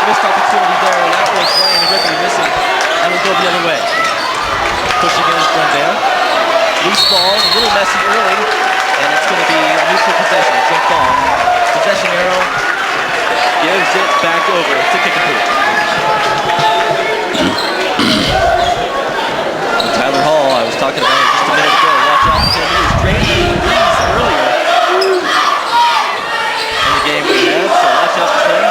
Missed opportunity there, and that was Ryan Griffin missing. That will go the other way. Pushing in is Glendale. Loose ball, a little messy early, and it's going to be a neutral possession. Jump ball. Possession arrow gives it back over to Kickapoo. Tyler Hall, I was talking about him just a minute ago. Watch out for him. He was draining threes earlier in the game we had, so watch out for him.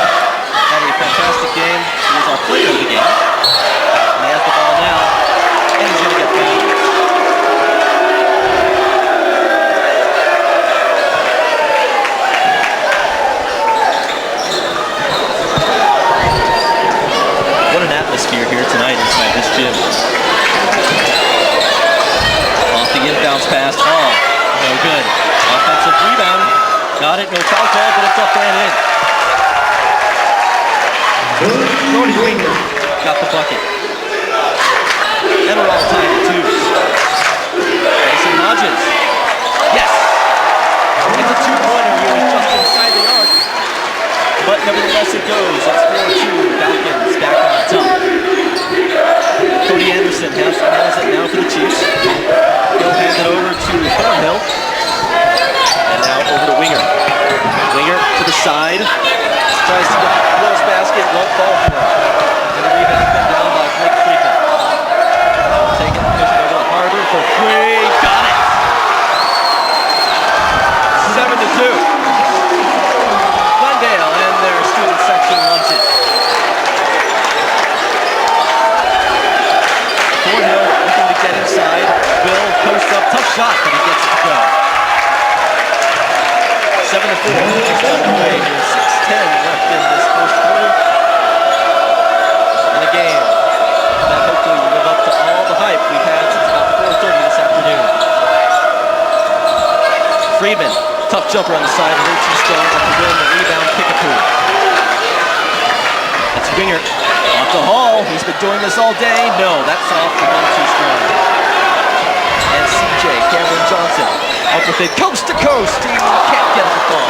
Had a fantastic game. He was our player of the game. And he has the ball now, and he's going to get fouled. What an atmosphere here tonight inside this gym. Off the inbounds pass, Hall, no good. Offensive rebound, got it, no foul call, but it's up and in. Cody Winger got the bucket. And we're all tied at 2. Mason Hodges, yes! It's a 2-pointer, he was just inside the arc. But nevertheless it goes, it's 4-2, Falcons back on top. Cody Anderson has it now for the Chiefs. He'll hand it over to Thornhill. And now over to Winger. Winger to the side. Tries to get the close basket, won't fall for him. And the rebound been down by Blake Friedman. Taking the push over to Harder for 3. Got it! 7-2. Glendale and their student section loves it. Thornhill looking to get inside. Will post up, tough shot, but he gets it to go. 7-4. Just underway here. 6:10 left in this first quarter. And a game that hopefully will live up to all the hype we've had since about 4:30 this afternoon. Friedman, tough jumper on the side, a little too strong off the rim, the rebound, Kickapoo. That's Winger. Off the Hall, he's been doing this all day. No, that's off the one too strong. And CJ, Cameron Johnson, up with it, coast to coast. He can't get the ball.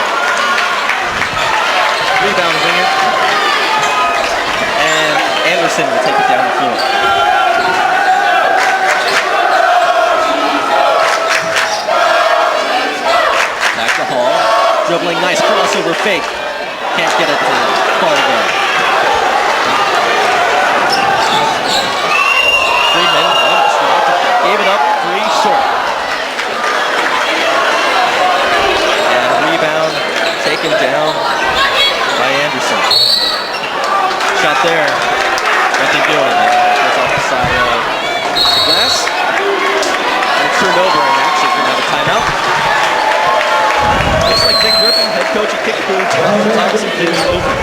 Rebound Winger. And Anderson will take it down the floor. Back to Hall. Dribbling, nice crossover fake. Can't get it to fall again. Friedman, gave it up, 3 short. And a rebound taken down by Anderson. Shot there, nothing doing. Goes off the side of the glass. And it's turned over, and actually we're going to have a timeout. Looks like Nick Griffin, head coach at Kickapoo, trying to talk some things over.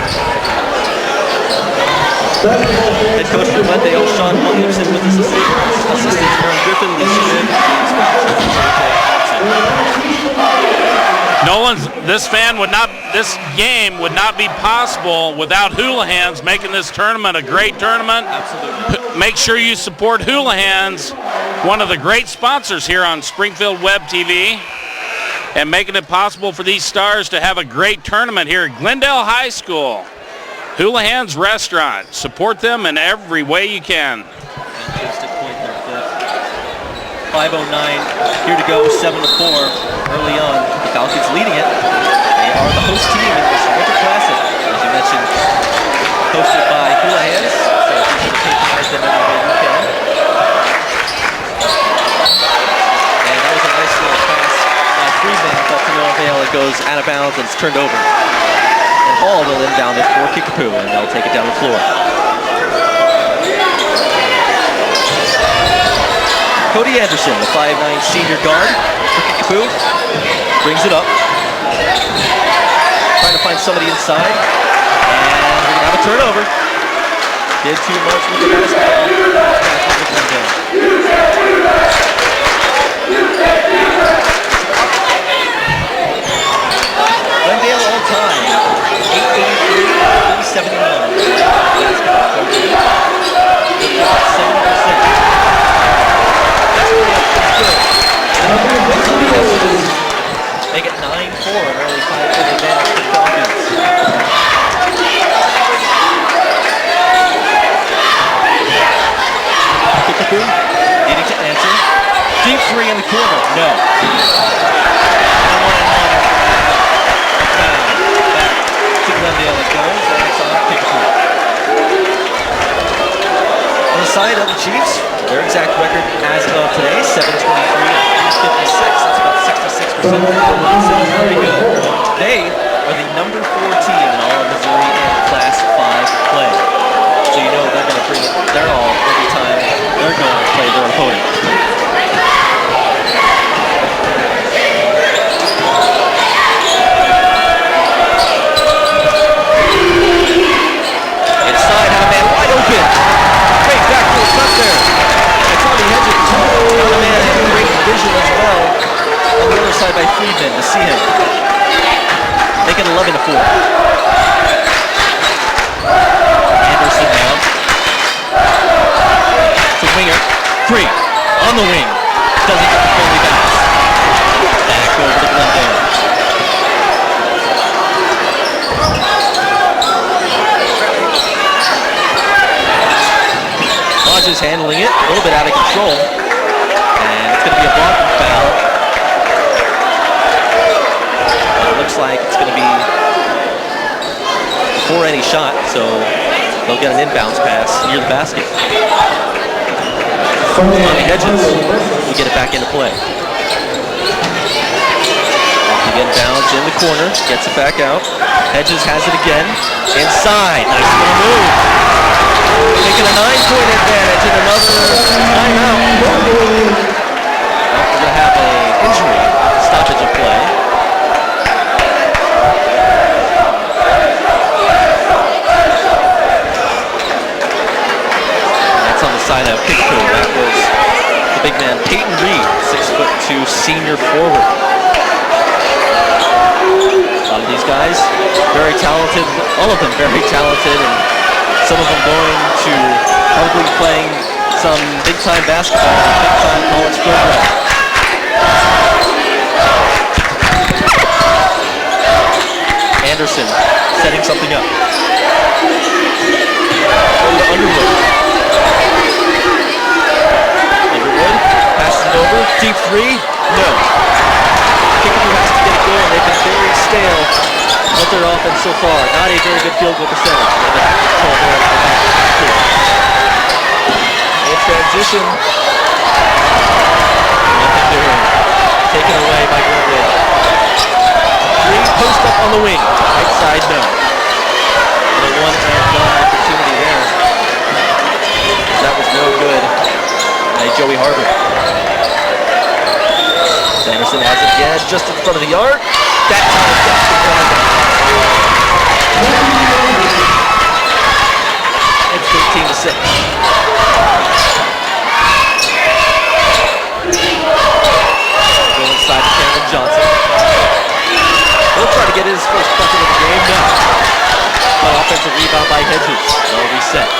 Head coach for Glendale, Sean Williamson, with his assistant Aaron Griffin, Lisa Lynn, Nolan's, this game would not be possible without Houlihan's making this tournament a great tournament. Absolutely. Make sure you support Houlihan's, one of the great sponsors here on Springfield Web TV, and making it possible for these stars to have a great tournament here at Glendale High School. Houlihan's Restaurant. Support them in every way you can. Fantastic point there, Cliff. 5:09 here to go, 7-4 early on. The Falcons leading it. They are the host team in this Winter Classic, as you mentioned, hosted by Houlihan's. So if you can patronize them any way you can. And that was a nice little pass by Friedman, but to no avail. It goes out of bounds and it's turned over. And Hall will inbound it for Kickapoo, and they'll take it down the floor. Cody Anderson, the 5'9" senior guard for Kickapoo, brings it up. Trying to find somebody inside. And we're going to have a turnover. Did too much with the basketball. Glendale all time. 883, 371. Basketball coach. 70%. Make it 9-4, an early 5-point advantage for the Falcons. No. And a 1-on-1 back to Glendale it goes, and it's on Kickapoo. On the side of the Chiefs, their exact record as of today, 723 and 356. That's about 66%. Very good. They are the number 4 team in all of Missouri in Class 5 play. So you know they're going to bring it their all every time they're going to play their opponent. Inside, have a man wide open. Great backdoor cut there. And Tommy Hedges got a man in great vision as well. On the other side by Friedman to see him. Make it 11-4. Anderson now. To Winger. 3. On the wing. Doesn't get the friendly bounce. Back over to Glendale. Hodges handling it. A little bit out of control. And it's going to be a blocking foul. It looks like it's going to be before any shot, so they'll get an inbounds pass near the basket. Tommy Hedges will get it back into play. Off the inbounds in the corner, gets it back out. Hedges has it again. Inside, nice little move. Taking a 9-point advantage and another timeout. Well, we're going to have an injury, stoppage of play. Side of Kickapoo. That was the big man Peyton Reed, 6'2" senior forward. A lot of these guys, very talented, all of them very talented, and some of them going to probably playing some big-time basketball, big-time college program. Anderson setting something up. Over to Underwood. Passes it over, deep 3, no. Kickapoo has to get it going. They've been very stale with their offense so far. Not a very good field goal percentage. And they have to control there at the back. In transition. Nothing doing. Taken away by Glendale. 3, post up on the wing. Right side, no. And a 1-and-1 opportunity there. That was no good. Joey Harbor. Anderson has it again, just in front of the arc. That time just in front of the arc. It's 13-6. Go inside to Cameron Johnson. He'll try to get his first bucket of the game now. But offensive rebound by Hedges. No reset.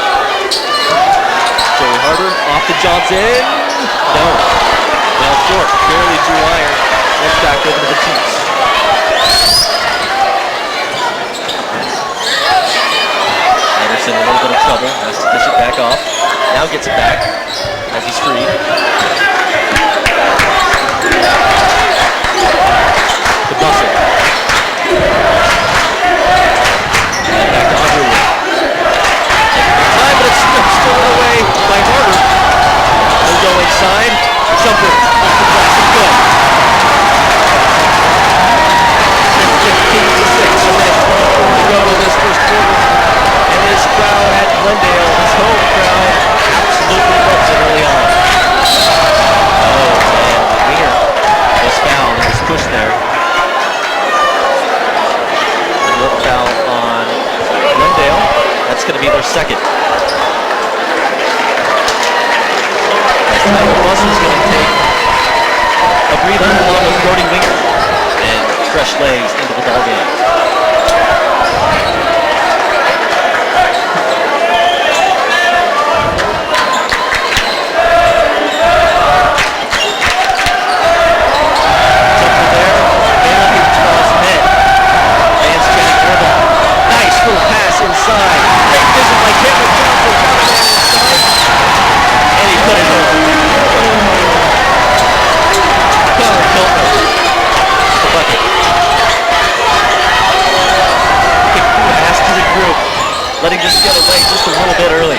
Joey Harbor off to Johnson. No. Well short. Barely drew iron. It's back over to the Chiefs. Anderson in a little bit of trouble. Has to dish it back off. Now gets it back as he's free. To Bussell. And back to Underwood. Time, but it's stolen away by Harbor. He'll go inside. Jumper off the glass and good. It's 15-6. A minute 24 to go in this first quarter. And this crowd at Glendale, this home crowd, absolutely loves it early on. Oh, man. Winger was fouled. He was pushed there. Another foul on Glendale. That's going to be their second. Bussell's going to take a breather along with Brody Winger and fresh legs into the ball game. Jumper there, Bailey across net. Vance checking for them. Nice little pass inside. Great vision by Cameron Johnson. Got a man inside. And he put it over. letting this get away just a little bit early.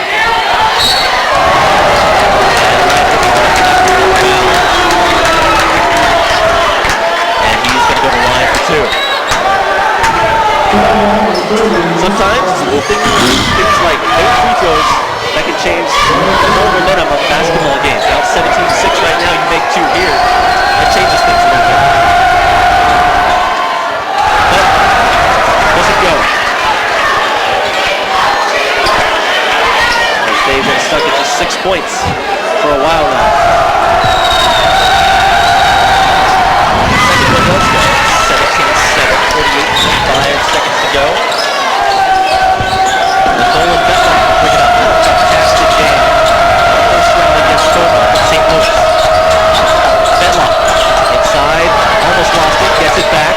And he's going to go to the line for 2. Sometimes it's little things like 8 free throws that can change the whole momentum of a basketball game. Now it's 17-6 right now. You make 2 here. That changes things a little bit. But doesn't go. As they've been stuck at just 6 points for a while now. Second one does go. 17-7, 48.5 seconds to go. Nolan Bedlock will bring it up. Fantastic game. First round against St. Louis. Bedlock inside, almost lost it, gets it back.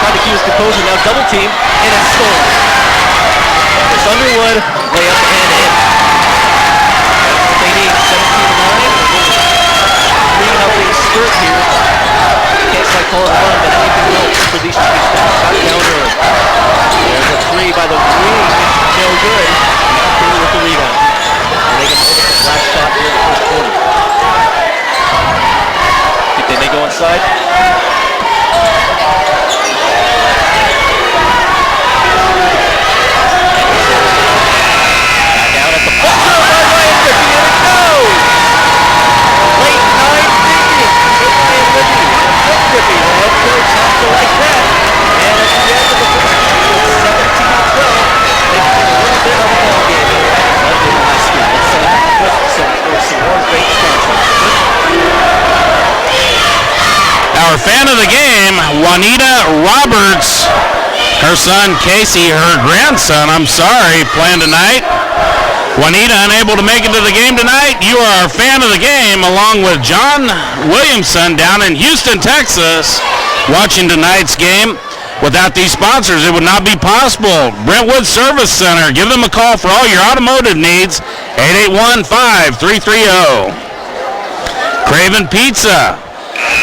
Tried to keep his composure, now double team, and it's stolen. Chris Underwood, layup and in. They need 17-9. 3-0 skirt here. Can't quite call it a run, but anything else for these teams back down early. There's a 3 by the wing, no good. Kickapoo with the rebound. And they get the last shot here in the first quarter. Think they may go inside? Back out at the buzzer by Ryan Griffey, and it goes! Late 9 thinking. Ryan Griffey, the head coach, has to like that. And at the end of the first quarter, 17-12, they can get a little bit of a ball game here at Glendale High School. Let's set up some more great sponsors. Our fan of the game, Juanita Roberts. Her son, Casey, her grandson, playing tonight. Juanita unable to make it to the game tonight. You are our fan of the game, along with John Williamson down in Houston, Texas, watching tonight's game. Without these sponsors, it would not be possible. Brentwood Service Center. Give them a call for all your automotive needs. 881-5330. Craven Pizza.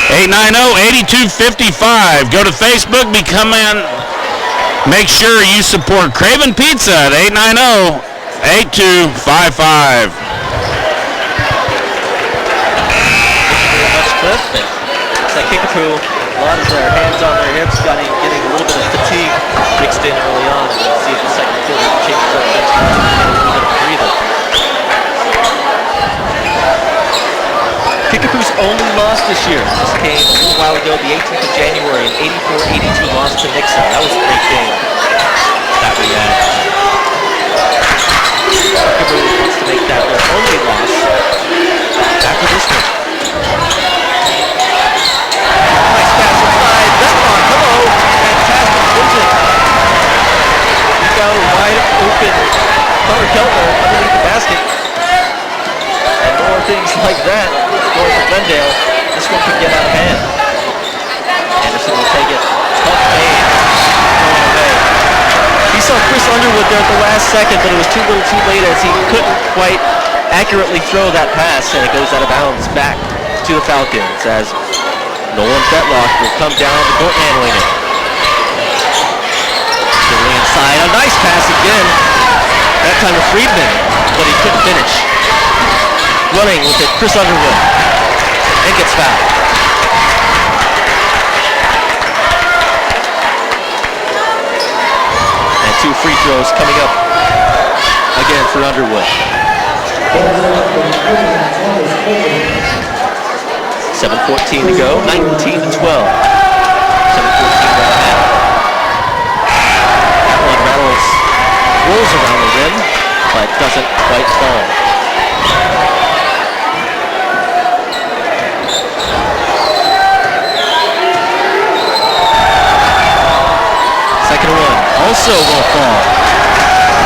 890-8255. Go to Facebook, make sure you support Craven Pizza at 890-8255. Looks like Kickapoo, a lot of their hands on their hips, getting a little bit of fatigue mixed in early on. And we'll see if the second quarter changes up things, get a little bit of a breather. Kickapoo's only loss this year. This came a little while ago, the 18th of January, an 84-82 loss to Nixon. That was a great game that we had. Kickapoo wants to make that their only loss after this one. Nice pass inside. Bedlock, hello. Fantastic vision. He found a wide open Connor Keltner underneath the basket. And more things like that going for Glendale. This one could get out of hand. Anderson will take it. Tough game. Going away. He saw Chris Underwood there at the last second, but it was too little too late as he couldn't quite accurately throw that pass, and it goes out of bounds back to the Falcons as Nolan Bedlock will come down the court handling it. Going inside. A nice pass again. That time to Friedman, but he couldn't finish. Running with it, Chris Underwood. And gets fouled. And 2 free throws coming up again for Underwood. 7:14 to go, 19-12. 7:14 right now. That one rolls around the rim, but doesn't quite fall. Second one also won't fall.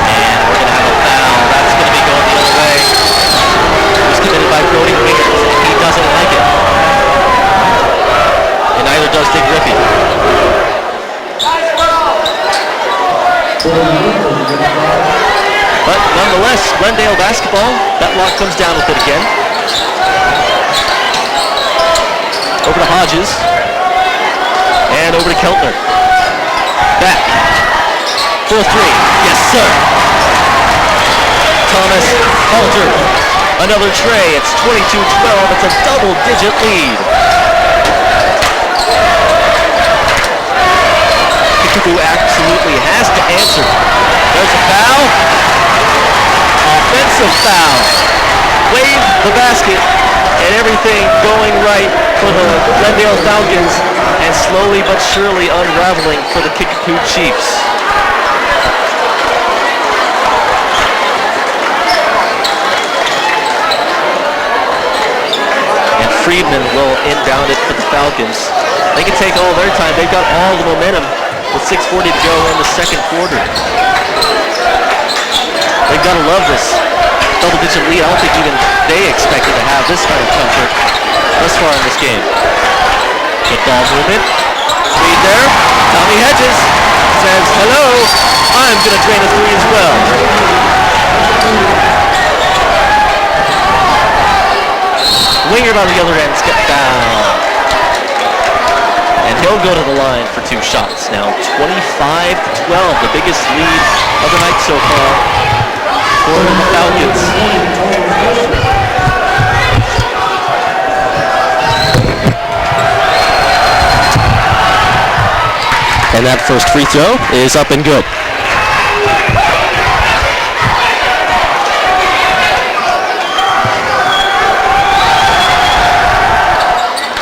And we're going to have a foul. That's going to be going the other way. It was committed by Brody Wiggins. He doesn't like it. And neither does Dick Griffey. But nonetheless, Glendale basketball. Bedlock comes down with it again. Over to Hodges. And over to Keltner. Back. 4-3. Yes, sir. Thomas Halter. Another tray. It's 22-12. It's a double-digit lead. Kickapoo absolutely has to answer. There's a foul. Offensive foul. Wave the basket, and everything going right for the Glendale Falcons, and slowly but surely unraveling for the Kickapoo Chiefs. And Friedman will inbound it for the Falcons. They can take all their time. They've got all the momentum with 6:40 to go in the second quarter. They've got to love this double-digit lead. I don't think even they expected to have this kind of comfort thus far in this game. Football movement. Lead there. Tommy Hedges says, hello, I'm going to drain a three as well. Wingard on the other end stepped down. And he'll go to the line for two shots. Now 25-12, the biggest lead of the night so far for the Falcons. And that first free throw is up and good.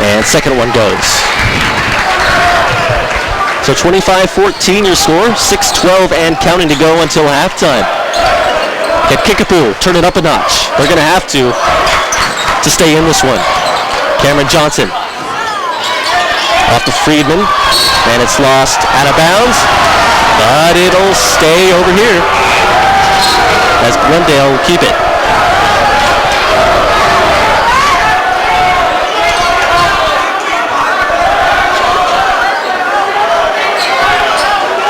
And second one goes. So 25-14 your score, 6:12 and counting to go until halftime. Get Kickapoo, turn it up a notch. They're going to have to stay in this one. Cameron Johnson off to Friedman, and it's lost out of bounds, but it'll stay over here as Glendale will keep it.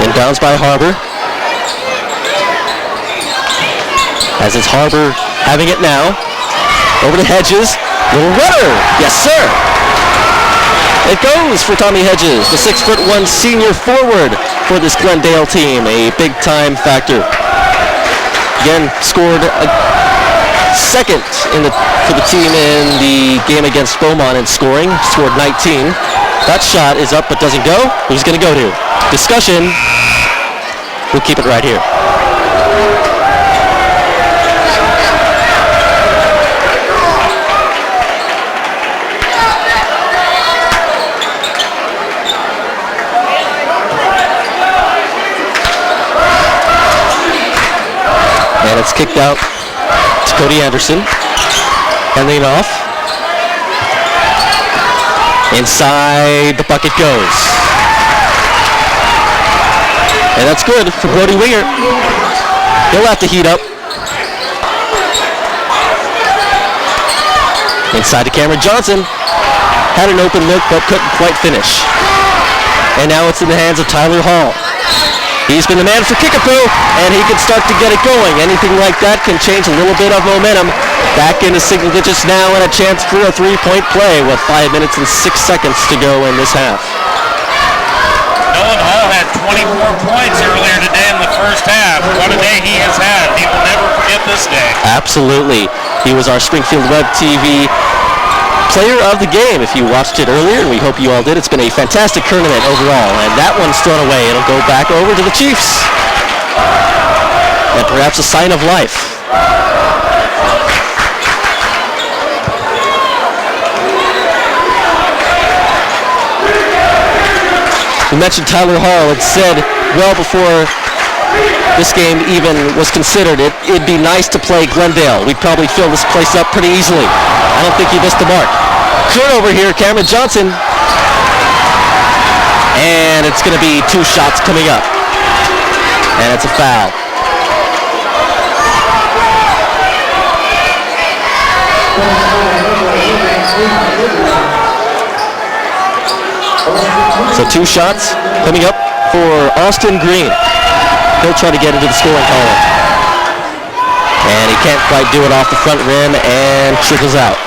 Inbounds by Harbor. As it's Harbor having it now. Over to Hedges. Little runner. Yes, sir. It goes for Tommy Hedges, the 6'1" senior forward for this Glendale team. A big-time factor. Again, scored a second for the team in the game against Beaumont in scoring. Scored 19. That shot is up but doesn't go. Who's going to go to? Discussion. We'll keep it right here. And it's kicked out to Cody Anderson. Handing it off. Inside the bucket goes. And that's good for Brody Winger. He'll have to heat up. Inside to Cameron Johnson. Had an open look but couldn't quite finish. And now it's in the hands of Tyler Hall. He's been the man for Kickapoo, and he can start to get it going. Anything like that can change a little bit of momentum. Back into single digits now, and a chance for a three-point play with 5 minutes and 6 seconds to go in this half. Nolan Hall had 24 points earlier today in the first half. What a day he has had. He will never forget this day. Absolutely. He was our Springfield Web TV player of the game if you watched it earlier, and we hope you all did. It's been a fantastic tournament overall, and that one's thrown away. It'll go back over to the Chiefs. And perhaps a sign of life. We mentioned Tyler Hall had said well before this game even was considered, it'd be nice to play Glendale. We'd probably fill this place up pretty easily. I don't think he missed the mark. Turnover here, Cameron Johnson. And it's going to be two shots coming up. And it's a foul. So two shots coming up for Austin Green. He'll try to get into the scoring column. And he can't quite do it off the front rim and trickles out.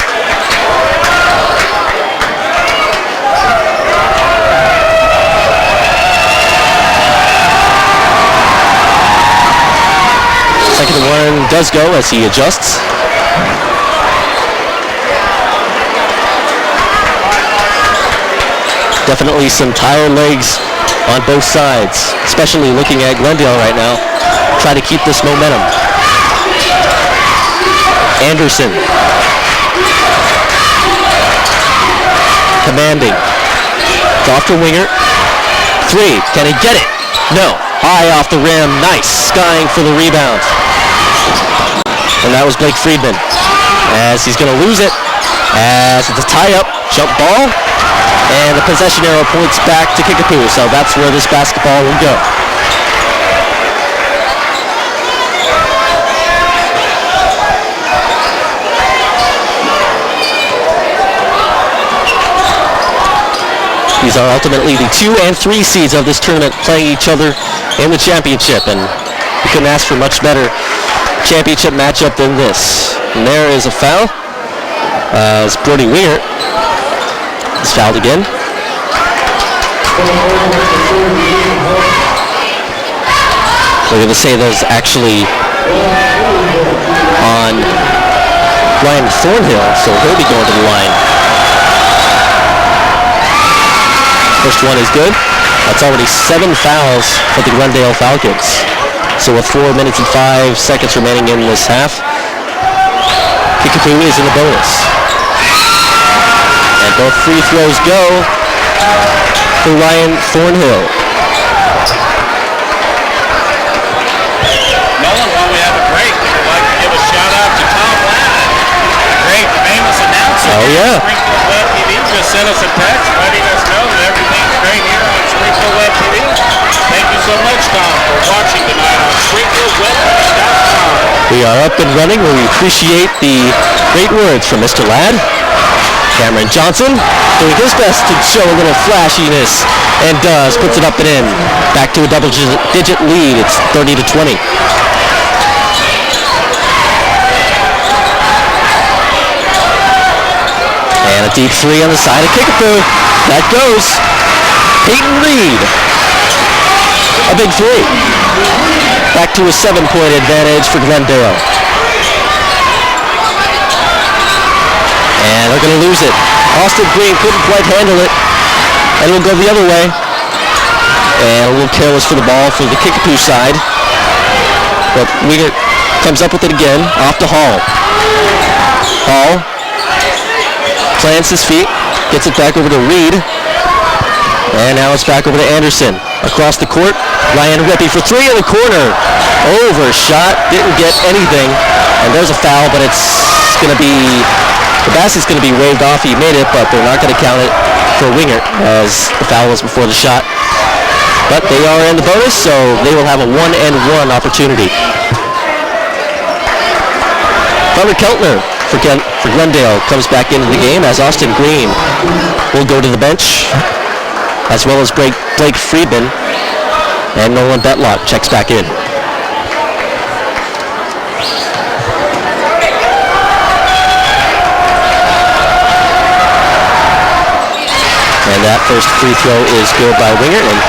Second and 1 does go as he adjusts. Definitely some tired legs on both sides, especially looking at Glendale right now. Try to keep this momentum. Anderson. Commanding. Off to Winger. 3. Can he get it? No. High off the rim. Nice. Skying for the rebound. And that was Blake Friedman. As he's going to lose it. As it's a tie-up. Jump ball. And the possession arrow points back to Kickapoo. So that's where this basketball will go. These are ultimately the 2 and 3 seeds of this tournament playing each other in the championship, and we couldn't ask for much better championship matchup than this. And there is a foul as Brody Winger is fouled again. We're going to say that's actually on Ryan Thornhill, so he'll be going to the line. First one is good. That's already 7 fouls for the Glendale Falcons. So with 4 minutes and 5 seconds remaining in this half, Kickapoo is in the bonus. And both free throws go for Ryan Thornhill. Nolan, while we have a break, we'd like to give a shout out to Tom Ladd, the great famous announcer. Oh yeah. Springfield Web TV just sent us a text letting us know that everything's great here on Springfield Web TV. Thank you so much, Tom, for watching tonight on SpringfieldWebTV.com. We are up and running. We appreciate the great words from Mr. Ladd. Cameron Johnson doing his best to show a little flashiness, and does. Puts it up and in. Back to a double-digit lead. It's 30-20. And a deep 3 on the side of Kickapoo. That goes. Peyton Reed. A big 3. Back to a 7-point advantage for Glendale. And they're going to lose it. Austin Green couldn't quite handle it. And it'll go the other way. And a little careless for the ball for the Kickapoo side. But Wiegert comes up with it again. Off to Hall. Hall plants his feet. Gets it back over to Reed. And now it's back over to Anderson. Across the court, Ryan Rippey for 3 in the corner. Overshot, didn't get anything. And there's a foul, but it's going to be, the basket's going to be waved off. He made it, but they're not going to count it for Winger, as the foul was before the shot. But they are in the bonus, so they will have a 1-and-1 opportunity. Connor Keltner for Glendale comes back into the game, as Austin Green will go to the bench, as well as Blake Friedman, and Nolan Betlock checks back in. And that first free throw is good by Winger. And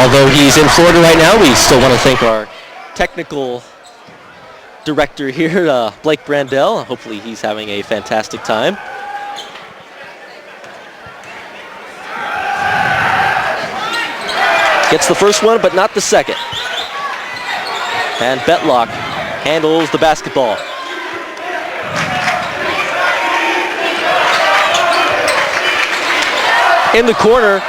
although he's in Florida right now, we still want to thank our technical director here, Blake Brandell. Hopefully he's having a fantastic time. Gets the first one, but not the second. And Betlock handles the basketball. In the corner,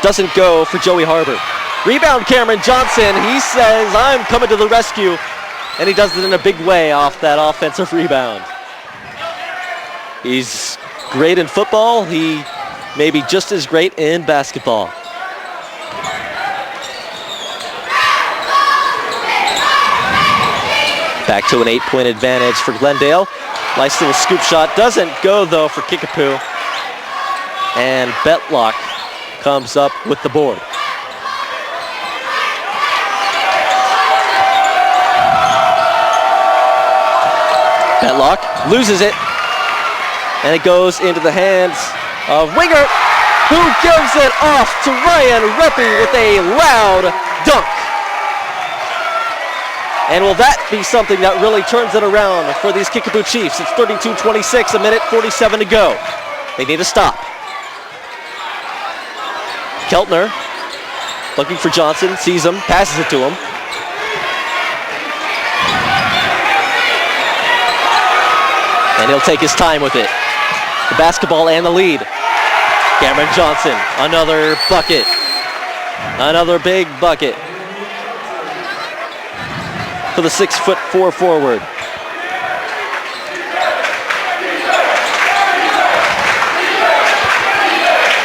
doesn't go for Joey Harbor. Rebound Cameron Johnson, he says, I'm coming to the rescue. And he does it in a big way off that offensive rebound. He's great in football, he may be just as great in basketball. Back to an 8-point advantage for Glendale. Nice little scoop shot. Doesn't go, though, for Kickapoo. And Betlock comes up with the board. Betlock loses it. And it goes into the hands of Winger, who gives it off to Ryan Rippey with a loud dunk. And will that be something that really turns it around for these Kickapoo Chiefs? It's 32-26, a minute 47 to go. They need a stop. Keltner looking for Johnson, sees him, passes it to him. And he'll take his time with it. The basketball and the lead. Cameron Johnson, another bucket. Another big bucket for the 6'4" forward.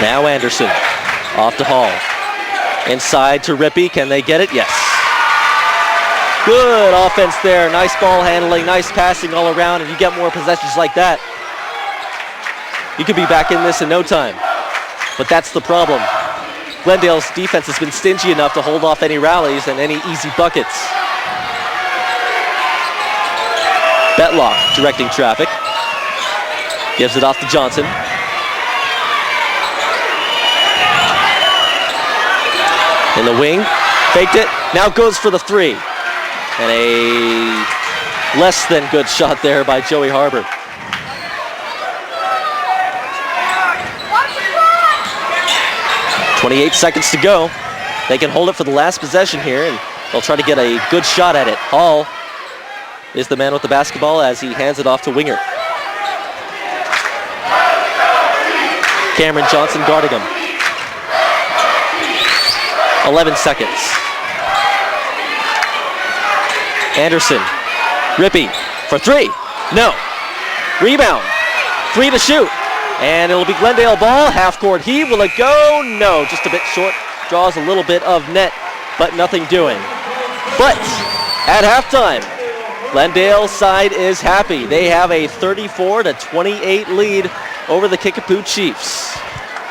Now Anderson, off to Hall. Inside to Rippey, can they get it? Yes. Good offense there, nice ball handling, nice passing all around, and you get more possessions like that. You could be back in this in no time. But that's the problem. Glendale's defense has been stingy enough to hold off any rallies and any easy buckets. Betlock directing traffic. Gives it off to Johnson. In the wing, faked it, now goes for the three. And a less than good shot there by Joey Harbour. .28 seconds to go. They can hold it for the last possession here, and they'll try to get a good shot at it. Hall is the man with the basketball as he hands it off to Winger. Cameron Johnson guarding him. 11 seconds. Anderson, Rippey for three. No. Rebound. Three to shoot. And it'll be Glendale ball. Half-court heave. Will it go? No. Just a bit short. Draws a little bit of net, but nothing doing. But at halftime, Glendale's side is happy. They have a 34-28 lead over the Kickapoo Chiefs.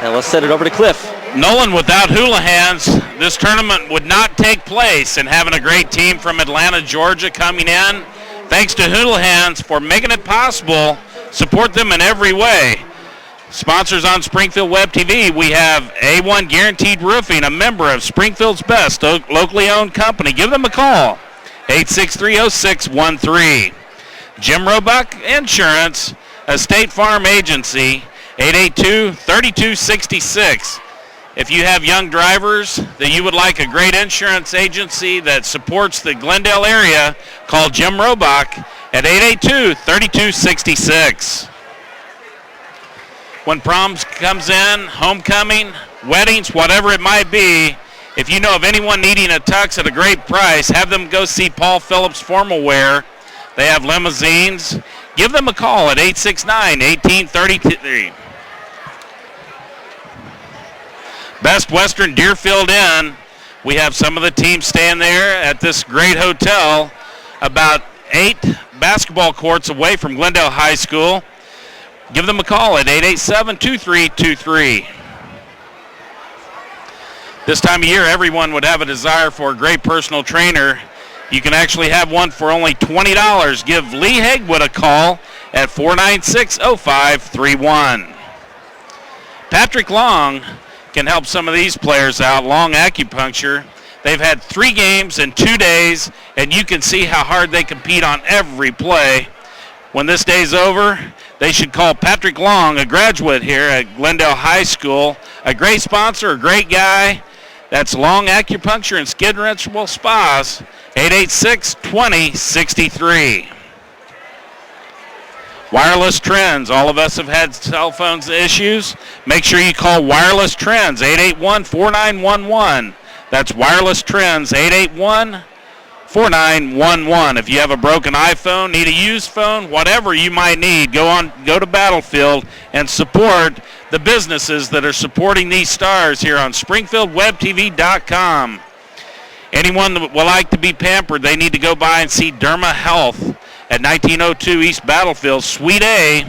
And let's send it over to Cliff. Nolan, without Houlihan's, this tournament would not take place, and having a great team from Atlanta, Georgia coming in. Thanks to Houlihan's for making it possible. Support them in every way. Sponsors on Springfield Web TV, we have A1 Guaranteed Roofing, a member of Springfield's best locally owned company. Give them a call, 863-0613. Jim Roebuck Insurance, a State Farm agency, 882-3266. If you have young drivers that you would like a great insurance agency that supports the Glendale area, call Jim Roebuck at 882-3266. When proms comes in, homecoming, weddings, whatever it might be, if you know of anyone needing a tux at a great price, have them go see Paul Phillips Formal Wear. They have limousines. Give them a call at 869-1833. Best Western Deerfield Inn. We have some of the teams staying there at this great hotel, about 8 basketball courts away from Glendale High School. Give them a call at 887-2323. This time of year, everyone would have a desire for a great personal trainer. You can actually have one for only $20. Give Lee Hegwood a call at 496-0531. Patrick Long can help some of these players out. Long Acupuncture. They've had 3 games in 2 days, and you can see how hard they compete on every play. When this day's over, they should call Patrick Long, a graduate here at Glendale High School, a great sponsor, a great guy. That's Long Acupuncture and Skin Ritual Spas, 886-2063. Wireless Trends. All of us have had cell phones issues. Make sure you call Wireless Trends, 881-4911. That's Wireless Trends, 881-4911. If you have a broken iPhone, need a used phone, whatever you might need, go to Battlefield and support the businesses that are supporting these stars here on SpringfieldWebTV.com. Anyone that would like to be pampered, they need to go by and see Derma Health at 1902 East Battlefield, Suite A.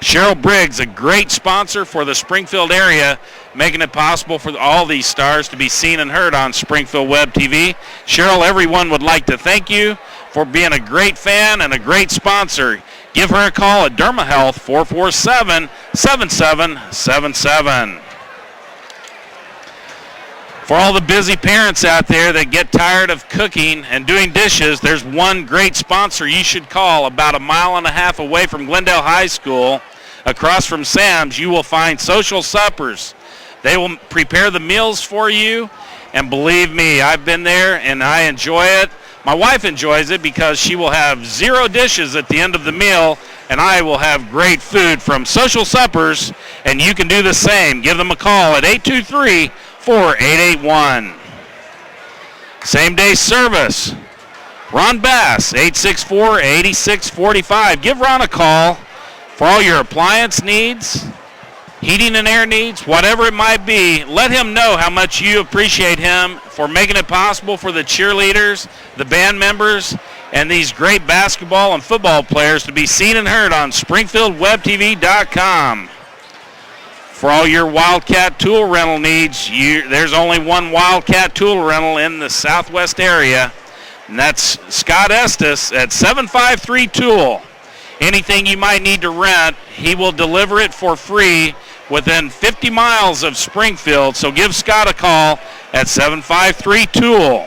Cheryl Briggs, a great sponsor for the Springfield area, making it possible for all these stars to be seen and heard on Springfield Web TV. Cheryl, everyone would like to thank you for being a great fan and a great sponsor. Give her a call at Derma Health, 447-7777. For all the busy parents out there that get tired of cooking and doing dishes, there's one great sponsor you should call. About 1.5 miles away from Glendale High School, across from Sam's, you will find Social Suppers. They will prepare the meals for you, and believe me, I've been there and I enjoy it. My wife enjoys it because she will have 0 dishes at the end of the meal, and I will have great food from Social Suppers, and you can do the same. Give them a call at 823-4881. Same-day service. Ron Bass, 864-8645. Give Ron a call for all your appliance needs, heating and air needs, whatever it might be. Let him know how much you appreciate him for making it possible for the cheerleaders, the band members, and these great basketball and football players to be seen and heard on SpringfieldWebTV.com. For all your Wildcat tool rental needs, there's only one Wildcat tool rental in the southwest area, and that's Scott Estes at 753 Tool. Anything you might need to rent, he will deliver it for free within 50 miles of Springfield, so give Scott a call at 753 Tool.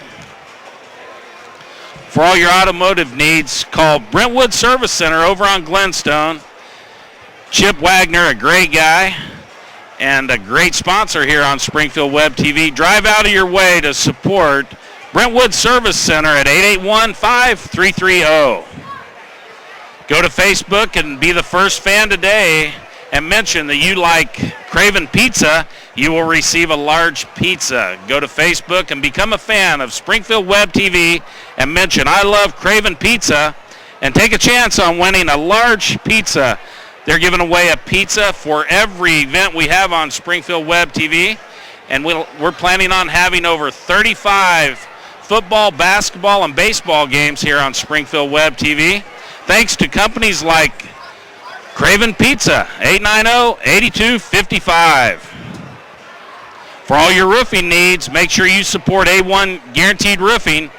For all your automotive needs, call Brentwood Service Center over on Glenstone. Chip Wagner, a great guy and a great sponsor here on Springfield Web TV. Drive out of your way to support Brentwood Service Center at 881-5330. Go to Facebook and be the first fan today and mention that you like Craven Pizza. You will receive a large pizza. Go to Facebook and become a fan of Springfield Web TV and mention I love Craven Pizza and take a chance on winning a large pizza. They're giving away a pizza for every event we have on Springfield Web TV, and we're planning on having over 35 football, basketball, and baseball games here on Springfield Web TV, thanks to companies like Craven Pizza, 890-8255. For all your roofing needs, make sure you support A1 Guaranteed Roofing.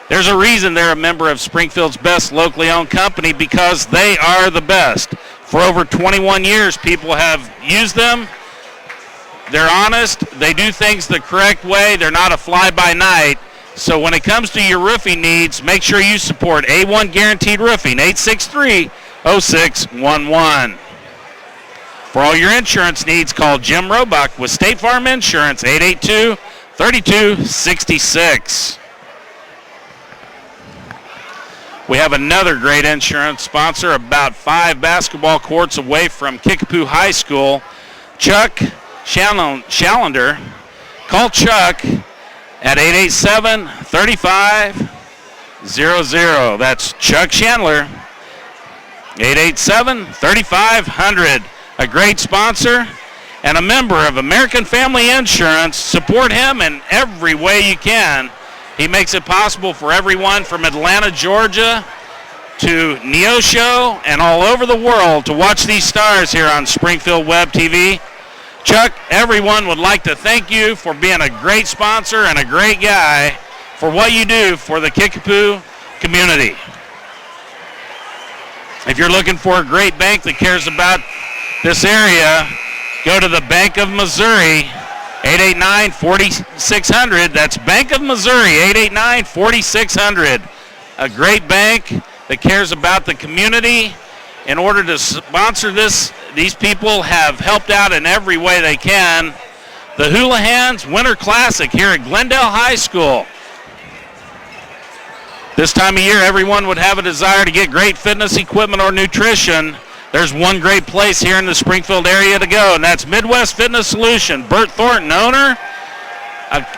There's a reason they're a member of Springfield's best locally owned company, because they are the best. For over 21 years, people have used them. They're honest. They do things the correct way. They're not a fly-by-night. So when it comes to your roofing needs, make sure you support A1 Guaranteed Roofing, 863-0611. For all your insurance needs, call Jim Roebuck with State Farm Insurance, 882-3266. We have another great insurance sponsor about 5 basketball courts away from Kickapoo High School, Chuck Shallender. Call Chuck at 887-3500. That's Chuck Chandler, 887-3500. A great sponsor and a member of American Family Insurance. Support him in every way you can. He makes it possible for everyone from Atlanta, Georgia to Neosho and all over the world to watch these stars here on Springfield Web TV. Chuck, everyone would like to thank you for being a great sponsor and a great guy for what you do for the Kickapoo community. If you're looking for a great bank that cares about this area, go to the Bank of Missouri, 889-4600. That's Bank of Missouri, 889-4600. A great bank that cares about the community. In order to sponsor this, these people have helped out in every way they can. The Houlihan's Winter Classic here at Glendale High School. This time of year, everyone would have a desire to get great fitness equipment or nutrition. There's one great place here in the Springfield area to go, and that's Midwest Fitness Solution. Bert Thornton, owner,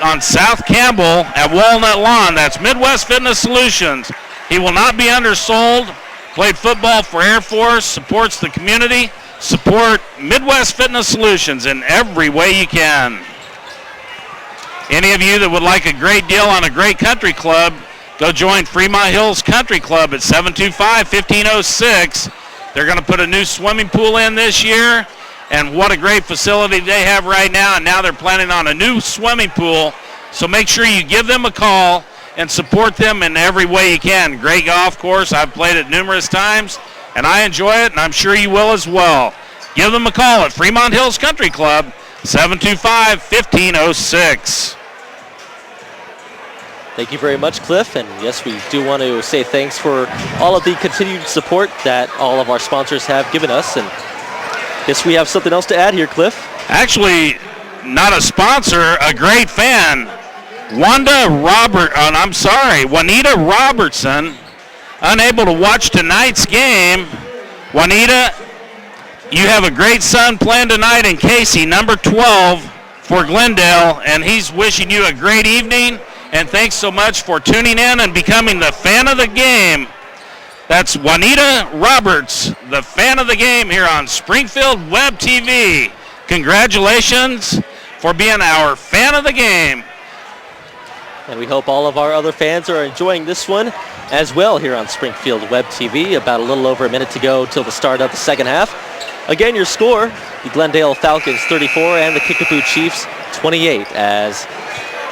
on South Campbell at Walnut Lawn. That's Midwest Fitness Solutions. He will not be undersold. Played football for Air Force, supports the community. Support Midwest Fitness Solutions in every way you can. Any of you that would like a great deal on a great country club, go join Fremont Hills Country Club at 725-1506. They're going to put a new swimming pool in this year, and what a great facility they have right now, and now they're planning on a new swimming pool. So make sure you give them a call and support them in every way you can. Great golf course. I've played it numerous times, and I enjoy it, and I'm sure you will as well. Give them a call at Fremont Hills Country Club, 725-1506. Thank you very much, Cliff. And yes, we do want to say thanks for all of the continued support that all of our sponsors have given us. And guess we have something else to add here, Cliff. Actually, not a sponsor, a great fan. Juanita Robertson, unable to watch tonight's game. Juanita, you have a great son playing tonight in Casey, number 12 for Glendale, and he's wishing you a great evening. And thanks so much for tuning in and becoming the fan of the game. That's Juanita Roberts, the fan of the game here on Springfield Web TV. Congratulations for being our fan of the game. And we hope all of our other fans are enjoying this one as well here on Springfield Web TV. About a little over a minute to go till the start of the second half. Again, your score, the Glendale Falcons 34 and the Kickapoo Chiefs 28, as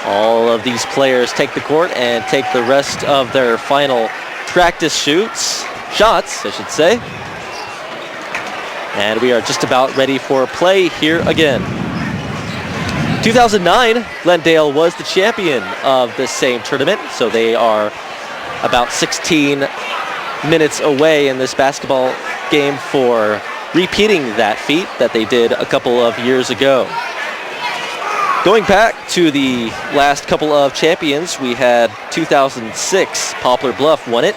all of these players take the court and take the rest of their final practice shots, I should say. And we are just about ready for play here again. 2009, Glendale was the champion of this same tournament, so they are about 16 minutes away in this basketball game for repeating that feat that they did a couple of years ago. Going back to the last couple of champions, we had 2006, Poplar Bluff won it.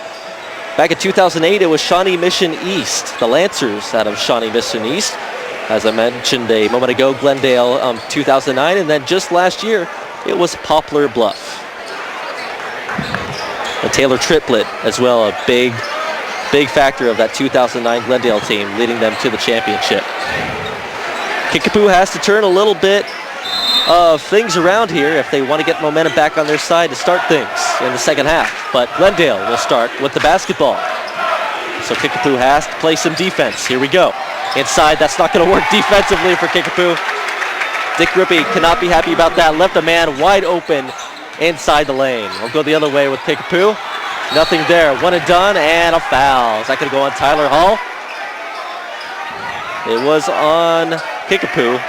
Back in 2008, it was Shawnee Mission East, the Lancers out of Shawnee Mission East. As I mentioned a moment ago, Glendale 2009, and then just last year, it was Poplar Bluff. The Taylor triplet as well, a big factor of that 2009 Glendale team, leading them to the championship. Kickapoo has to turn a little bit of things around here if they want to get momentum back on their side to start things in the second half. But Glendale will start with the basketball. So Kickapoo has to play some defense. Here we go. Inside, that's not going to work defensively for Kickapoo. Dick Rippey cannot be happy about that. Left a man wide open inside the lane. We'll go the other way with Kickapoo. Nothing there. One and done, and a foul. Is that going to go on Tyler Hall? It was on Kickapoo,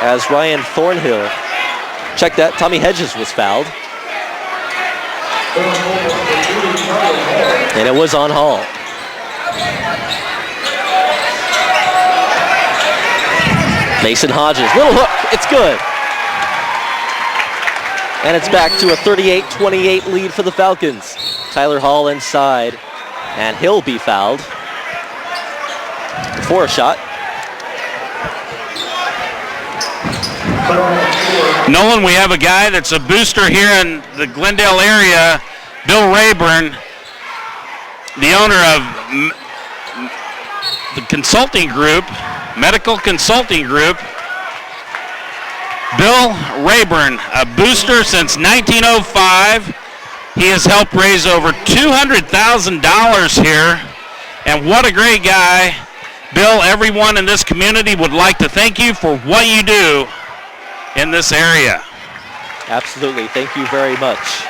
as Ryan Thornhill. Check that. Tommy Hedges was fouled. And it was on Hall. Mason Hodges, little hook, it's good. And it's back to a 38-28 lead for the Falcons. Tyler Hall inside, and he'll be fouled for a shot. Nolan, we have a guy that's a booster here in the Glendale area, Bill Rayburn, the owner of the consulting group, medical consulting group. Bill Rayburn, a booster since 1905. He has helped raise over $200,000 here, and what a great guy. Bill, everyone in this community would like to thank you for what you do in this area. Absolutely, thank you very much.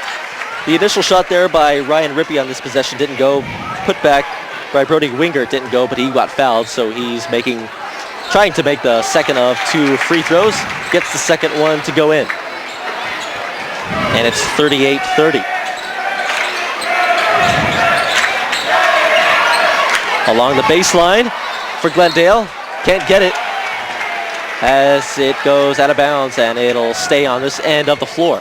The initial shot there by Ryan Rippey on this possession didn't go. Put back by Brody Wingert didn't go, but he got fouled, so he's trying to make the second of two free throws. Gets the second one to go in. And it's 38-30. Along the baseline for Glendale. Can't get it as it goes out of bounds, and it'll stay on this end of the floor.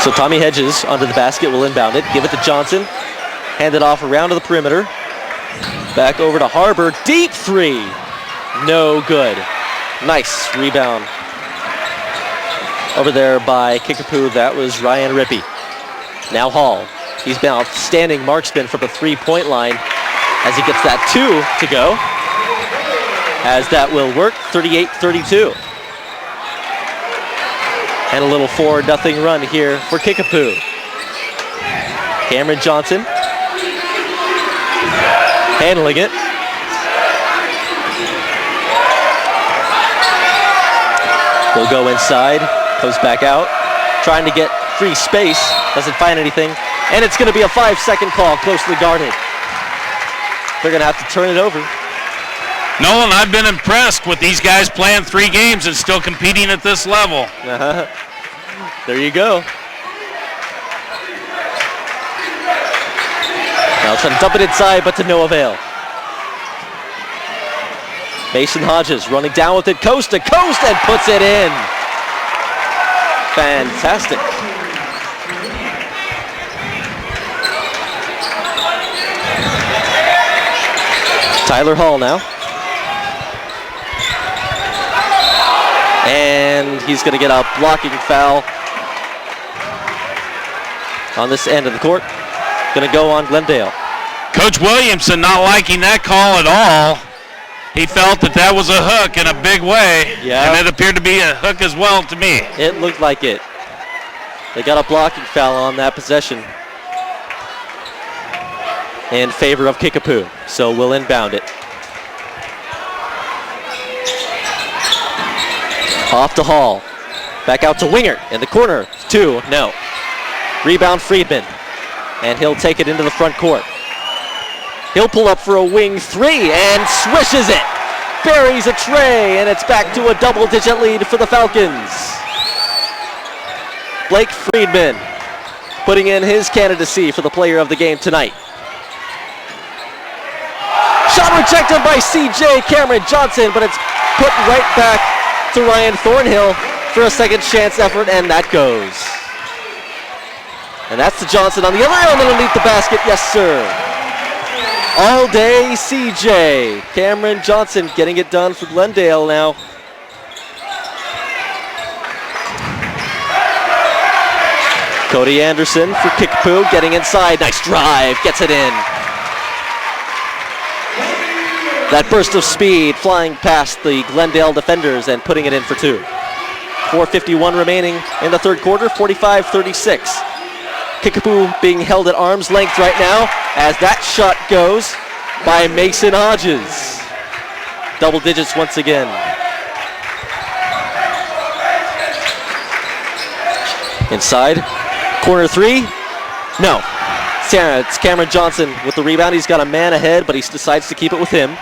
So Tommy Hedges under the basket will inbound it. Give it to Johnson. Hand it off around to the perimeter. Back over to Harbor. Deep three. No good. Nice rebound over there by Kickapoo. That was Ryan Rippey. Now Hall. He's been outstanding marksman from the three-point line as he gets that two to go. As that will work, 38-32. And a little 4-0 run here for Kickapoo. Cameron Johnson handling it. Will go inside, comes back out, trying to get free space, doesn't find anything, and it's going to be a 5-second call, closely guarded. They're going to have to turn it over. Nolan, I've been impressed with these guys playing 3 games and still competing at this level. There you go. Now trying to dump it inside, but to no avail. Mason Hodges running down with it coast to coast and puts it in. Fantastic. Tyler Hall now. And he's going to get a blocking foul on this end of the court. Going to go on Glendale. Coach Williamson not liking that call at all. He felt that was a hook in a big way. Yeah. And it appeared to be a hook as well to me. It looked like it. They got a blocking foul on that possession in favor of Kickapoo. So we'll inbound it. Off to Hall. Back out to Wingert in the corner. 2, no. Rebound Friedman. And he'll take it into the front court. He'll pull up for a wing 3 and swishes it. Buries a tray, and it's back to a double-digit lead for the Falcons. Blake Friedman putting in his candidacy for the player of the game tonight. Shot rejected by CJ Cameron Johnson, but it's put right back to Ryan Thornhill for a second chance effort, and that goes. And that's to Johnson on the other end underneath the basket. Yes, sir. All day CJ. Cameron Johnson getting it done for Glendale now. Cody Anderson for Kickapoo getting inside. Nice drive. Gets it in. That burst of speed flying past the Glendale defenders and putting it in for 2. 4:51 remaining in the third quarter, 45-36. Kickapoo being held at arm's length right now as that shot goes by Mason Hodges. Double digits once again. Inside, corner 3, no. It's Cameron Johnson with the rebound. He's got a man ahead, but he decides to keep it with him.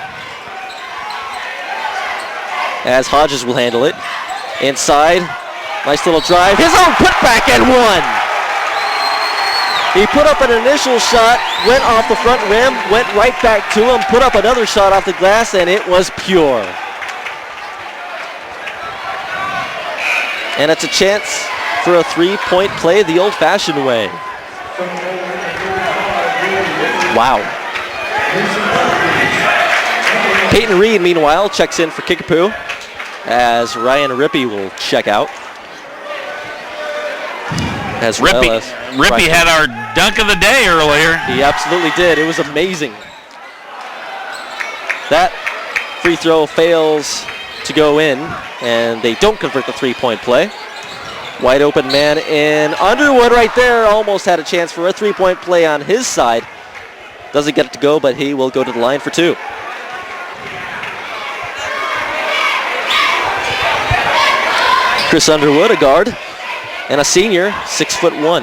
As Hodges will handle it. Inside, nice little drive. His own putback and 1. He put up an initial shot, went off the front rim, went right back to him, put up another shot off the glass, and it was pure. And it's a chance for a 3-point play the old-fashioned way. Wow. Peyton Reed, meanwhile, checks in for Kickapoo as Ryan Rippey will check out. As Rippey had our dunk of the day earlier. He absolutely did. It was amazing. That free throw fails to go in, and they don't convert the 3-point play. Wide open man in Underwood right there. Almost had a chance for a 3-point play on his side. Doesn't get it to go, but he will go to the line for 2. Chris Underwood, a guard. And a senior, 6'1".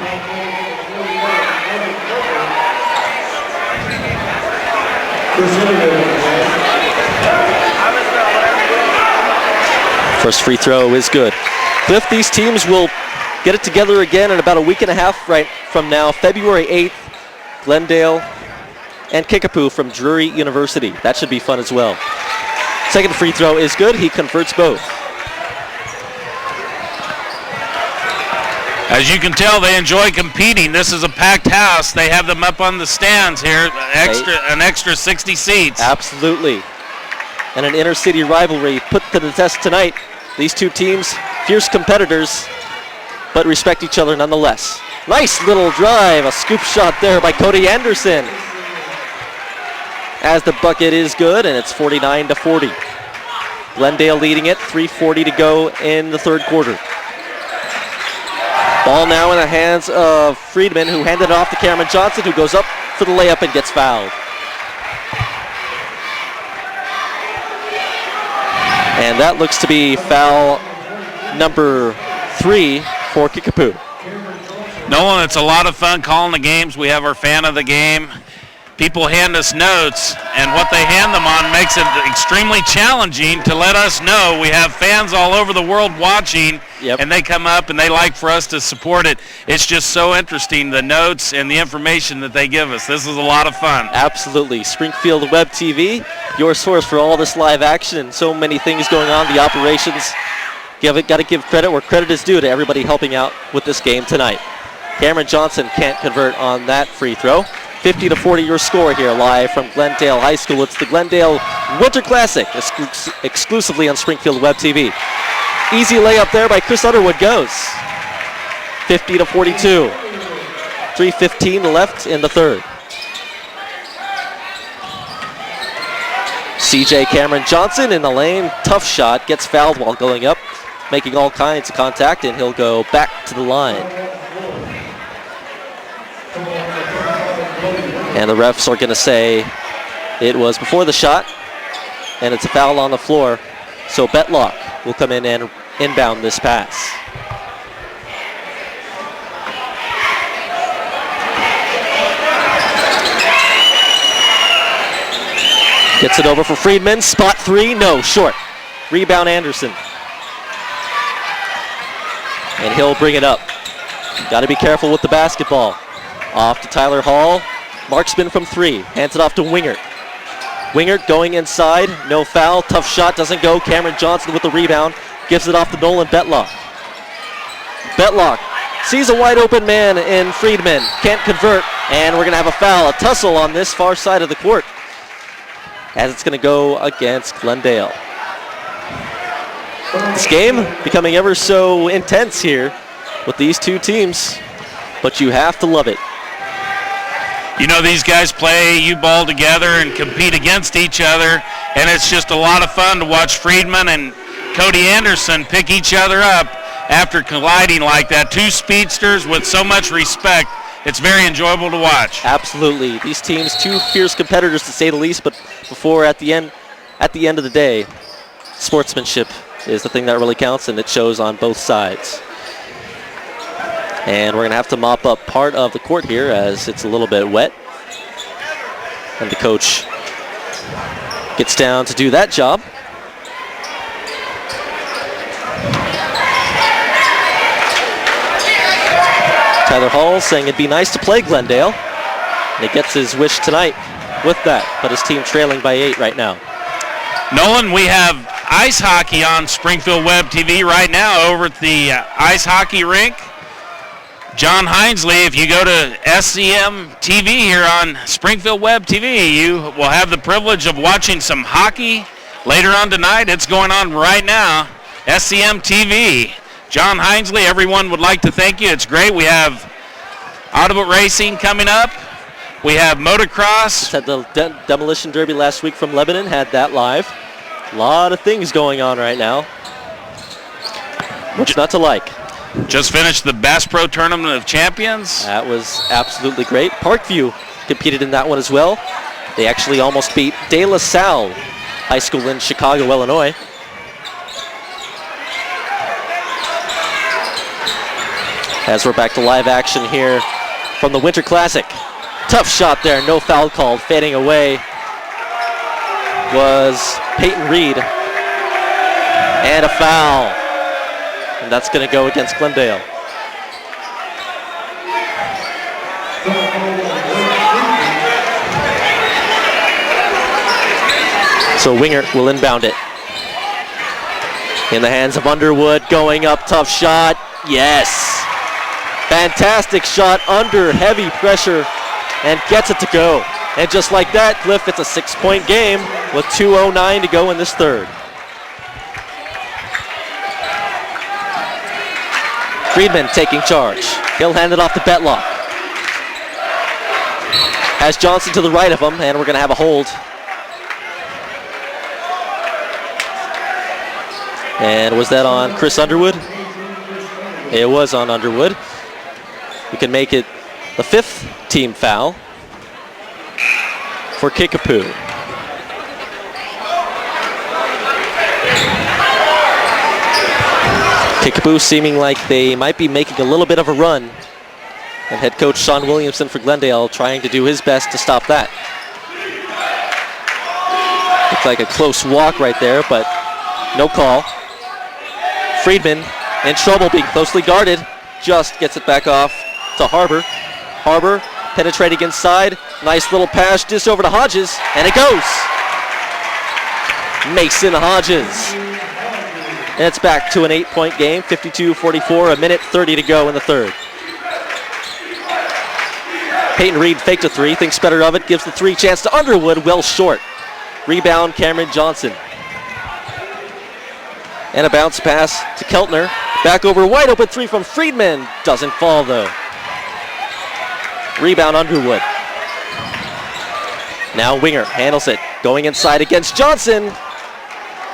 First free throw is good. Cliff, these teams will get it together again in about a week and a half right from now. February 8th, Glendale and Kickapoo from Drury University. That should be fun as well. Second free throw is good. He converts both. As you can tell, they enjoy competing. This is a packed house. They have them up on the stands here, an extra 60 seats. Absolutely. And an inner-city rivalry put to the test tonight. These two teams, fierce competitors, but respect each other nonetheless. Nice little drive, a scoop shot there by Cody Anderson. As the bucket is good, and it's 49-40. Glendale leading it, 3:40 to go in the third quarter. Ball now in the hands of Friedman, who handed it off to Cameron Johnson, who goes up for the layup and gets fouled. And that looks to be foul number 3 for Kickapoo. Nolan, it's a lot of fun calling the games. We have our fan of the game. people hand us notes, and what they hand them on makes it extremely challenging to let us know. We have fans all over the world watching, and they come up and they like for us to support it. It's just so interesting, the notes and the information that they give us. This is a lot of fun. Absolutely. Springfield Web TV, your source for all this live action and so many things going on, the operations. Got to give credit where credit is due to everybody helping out with this game tonight. Cameron Johnson can't convert on that free throw. 50-40 your score here live from Glendale High School. It's the Glendale Winter Classic exclusively on Springfield Web TV. Easy layup there by Chris Underwood goes. 50-42. 3:15 left in the third. CJ Cameron Johnson in the lane. Tough shot. Gets fouled while going up, making all kinds of contact, and he'll go back to the line. And the refs are going to say it was before the shot, and it's a foul on the floor. So Betlock will come in and inbound this pass. Gets it over for Friedman. Spot three, no, short. Rebound Anderson. And he'll bring it up. Got to be careful with the basketball. Off to Tyler Hall. Marksman from three. Hands it off to Wingert. Wingert going inside. No foul. Tough shot. Doesn't go. Cameron Johnson with the rebound. Gives it off to Nolan Betlock. Betlock sees a wide open man in Friedman. Can't convert. And we're going to have a foul. A tussle on this far side of the court, as it's going to go against Glendale. This game becoming ever so intense here with these two teams, but you have to love it. You know, these guys play U-ball together and compete against each other, and it's just a lot of fun to watch Friedman and Cody Anderson pick each other up after colliding like that. Two speedsters with so much respect. It's very enjoyable to watch. Absolutely. These teams, two fierce competitors to say the least, but before at the end of the day, sportsmanship is the thing that really counts, and it shows on both sides. And we're going to have to mop up part of the court here as it's a little bit wet. And the coach gets down to do that job. Tyler Hall saying it'd be nice to play Glendale. And he gets his wish tonight with that, but his team trailing by 8 right now. Nolan, we have ice hockey on Springfield Web TV right now over at the ice hockey rink. John Hinesley, if you go to SCM TV here on Springfield Web TV, you will have the privilege of watching some hockey later on tonight. It's going on right now. SCM TV. John Hinesley, everyone would like to thank you. It's great. We have autoboat racing coming up. We have motocross. Just had the demolition derby last week from Lebanon. Had that live. A lot of things going on right now. What's not to like? Just finished the Bass Pro Tournament of Champions. That was absolutely great. Parkview competed in that one as well. They actually almost beat De La Salle High School in Chicago, Illinois. As we're back to live action here from the Winter Classic. Tough shot there, no foul called. Fading away was Peyton Reed. And a foul. And that's going to go against Glendale. So Wingert will inbound it. In the hands of Underwood, going up, tough shot. Yes. Fantastic shot under heavy pressure and gets it to go. And just like that, Cliff, it's a 6-point game with 2:09 to go in this third. Friedman taking charge. He'll hand it off to Betlock. Has Johnson to the right of him, and we're going to have a hold. And was that on Chris Underwood? It was on Underwood. We can make it the 5th team foul for Kickapoo. Kickapoo seeming like they might be making a little bit of a run And head coach Sean Williamson for Glendale trying to do his best to stop that. Looked like a close walk right there, but no call. Friedman in trouble, being closely guarded. Just gets it back off to Harbor. Harbor penetrating inside. Nice little pass just over to Hodges, and it goes. Mason Hodges. And it's back to an 8-point game, 52-44, a minute 30 to go in the third. Peyton Reed faked a three, thinks better of it, gives the three chance to Underwood, well short. Rebound, Cameron Johnson. And a bounce pass to Keltner. Back over, wide open three from Friedman. Doesn't fall though. Rebound, Underwood. Now Winger handles it, going inside against Johnson.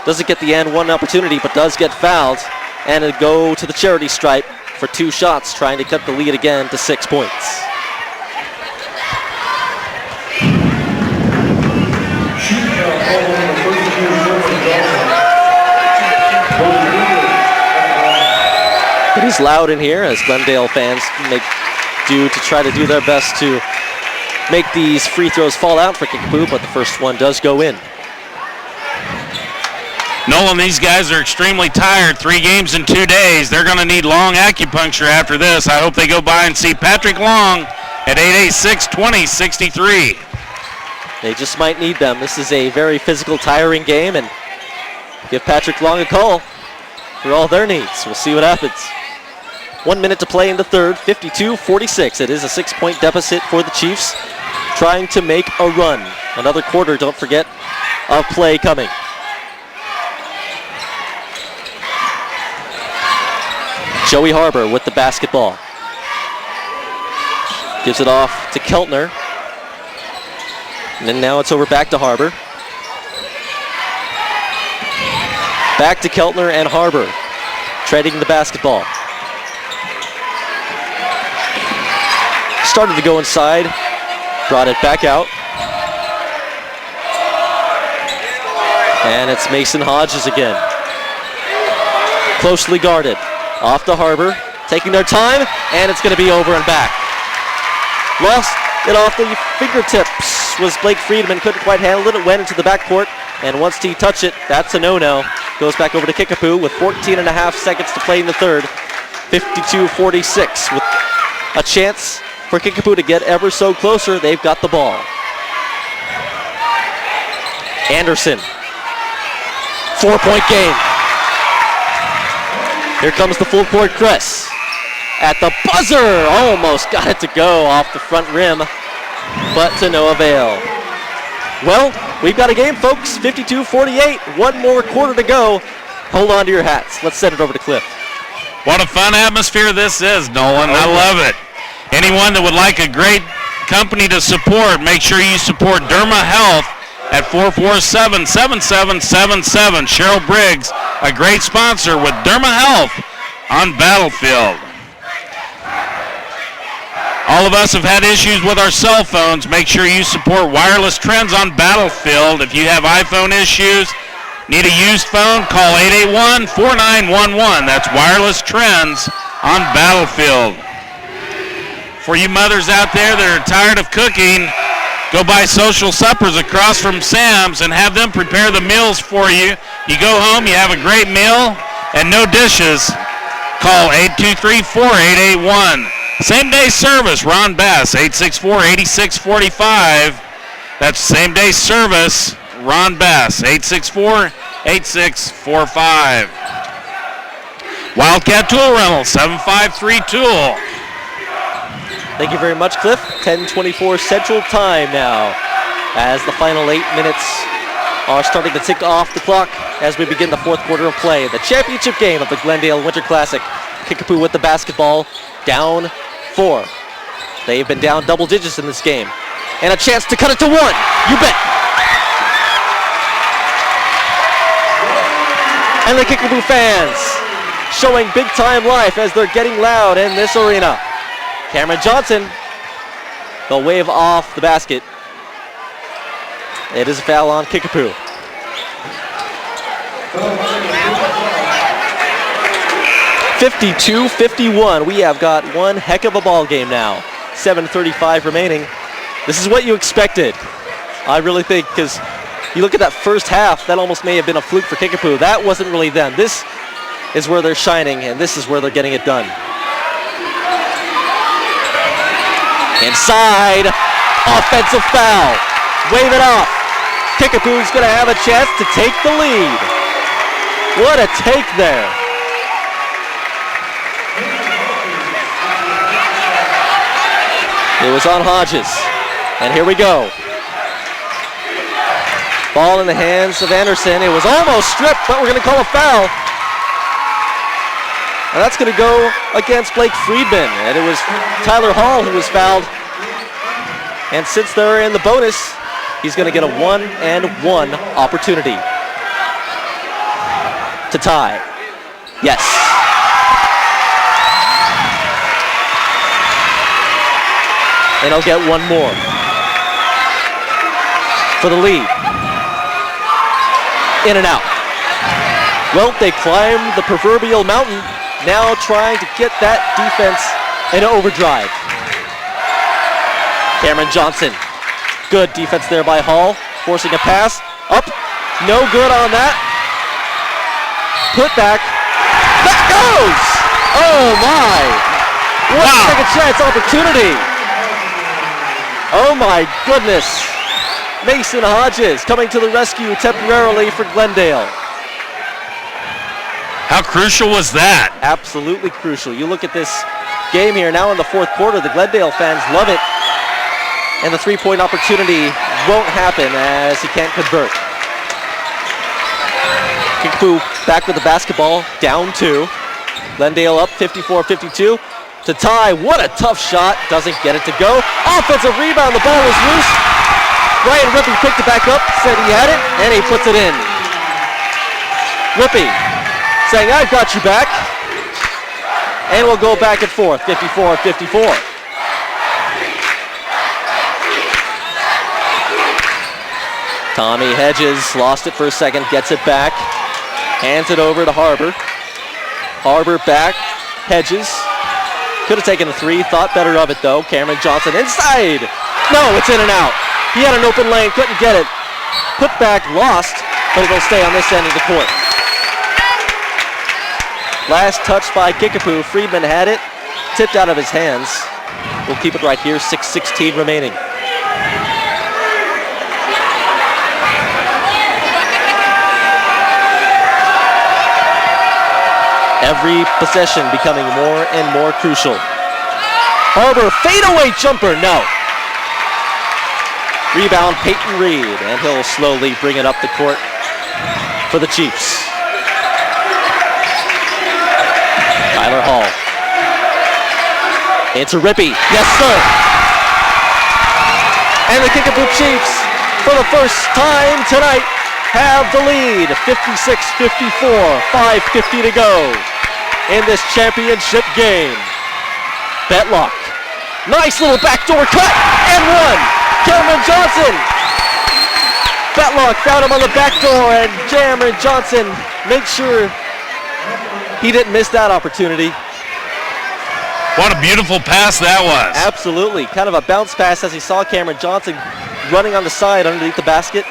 Doesn't get the and one opportunity, but does get fouled. And it'll go to the charity stripe for 2 shots, trying to cut the lead again to 6 points. It is loud in here as Glendale fans make do to try to do their best to make these free throws fall out for Kickapoo, but the first one does go in. Nolan, these guys are extremely tired. 3 games in 2 days. They're going to need long acupuncture after this. I hope they go by and see Patrick Long at 886-2063. They just might need them. This is a very physical, tiring game, and give Patrick Long a call for all their needs. We'll see what happens. 1 minute to play in the third, 52-46. It is a 6-point deficit for the Chiefs, trying to make a run. Another quarter, don't forget, of play coming. Joey Harbor with the basketball. Gives it off to Keltner. And then now it's over back to Harbor. Back to Keltner and Harbor, trading the basketball. Started to go inside, brought it back out. And it's Mason Hodges again. Closely guarded. Off to Harbor, taking their time, and it's going to be over and back. Lost it off the fingertips was Blake Friedman, couldn't quite handle it. It went into the backcourt, and once he touched it, that's a no-no. Goes back over to Kickapoo with 14 and a half seconds to play in the third. 52-46 with a chance for Kickapoo to get ever so closer. They've got the ball. Anderson, 4-point game. Here comes the full court press. At the buzzer, almost got it to go off the front rim, but to no avail. Well, we've got a game, folks. 52-48, 1 more quarter to go. Hold on to your hats. Let's send it over to Cliff. What a fun atmosphere this is, Nolan. I love it. Anyone that would like a great company to support, make sure you support Derma Health at 447-7777. Cheryl Briggs, a great sponsor with Derma Health on Battlefield. All of us have had issues with our cell phones. Make sure you support Wireless Trends on Battlefield. If you have iPhone issues, need a used phone, call 881-4911. That's Wireless Trends on Battlefield. For you mothers out there that are tired of cooking, go buy Social Suppers across from Sam's and have them prepare the meals for you. You go home, you have a great meal, and no dishes. Call 823-4881. Same-day service, Ron Bass, 864-8645. That's same-day service, Ron Bass, 864-8645. Wildcat Tool Rental, 753-TOOL. Thank you very much, Cliff. 10:24 Central Time now, as the final 8 minutes are starting to tick off the clock as we begin the fourth quarter of play. The championship game of the Glendale Winter Classic. Kickapoo with the basketball, down 4. They've been down double digits in this game. And a chance to cut it to 1. You bet. And the Kickapoo fans showing big time life as they're getting loud in this arena. Cameron Johnson, they'll wave off the basket. It is a foul on Kickapoo. 52-51. We have got one heck of a ball game now. 7:35 remaining. This is what you expected. I really think, because you look at that first half, that almost may have been a fluke for Kickapoo. That wasn't really them. This is where they're shining, and this is where they're getting it done. Inside, offensive foul. Wave it off. Kickapoo's going to have a chance to take the lead. What a take there. It was on Hodges. And here we go. Ball in the hands of Anderson. It was almost stripped, but we're going to call a foul. And that's going to go against Blake Friedman. And it was Tyler Hall who was fouled. And since they're in the bonus, he's going to get a 1-and-1 opportunity to tie. Yes. And he'll get one more for the lead. In and out. Well, they climbed the proverbial mountain, now trying to get that defense in overdrive. Cameron Johnson. Good defense there by Hall, forcing a pass. Up. No good on that. Put back. That goes! Oh my! What a second chance opportunity! Oh my goodness. Mason Hodges coming to the rescue temporarily for Glendale. How crucial was that? Absolutely crucial. You look at this game here now in the fourth quarter, the Glendale fans love it. And the three-point opportunity won't happen as he can't convert. Kickapoo back with the basketball, down 2. Glendale up 54-52 to tie. What a tough shot. Doesn't get it to go. Offensive rebound. The ball was loose. Ryan Rippey picked it back up, said he had it, and he puts it in. Rippey saying, I've got you back. And we'll go back and forth, 54-54. Tommy Hedges lost it for a second, gets it back, hands it over to Harbor. Harbor back, Hedges. Could have taken a 3, thought better of it though. Cameron Johnson inside. No, it's in and out. He had an open lane, couldn't get it. Put back, lost, but it'll stay on this end of the court. Last touch by Kickapoo. Friedman had it, tipped out of his hands. We'll keep it right here, 6:16 remaining. Every possession becoming more and more crucial. Harbor, fadeaway jumper, no. Rebound, Peyton Reed, and he'll slowly bring it up the court for the Chiefs. Tyler Hall. Into Rippey, yes sir. And the Kickapoo Chiefs, for the first time tonight, have the lead, 56-54, 5:50 to go in this championship game. Betlock, nice little backdoor cut, and one. Cameron Johnson. Betlock found him on the back door, and Cameron Johnson makes sure he didn't miss that opportunity. What a beautiful pass that was. Absolutely, kind of a bounce pass as he saw Cameron Johnson running on the side underneath the basket,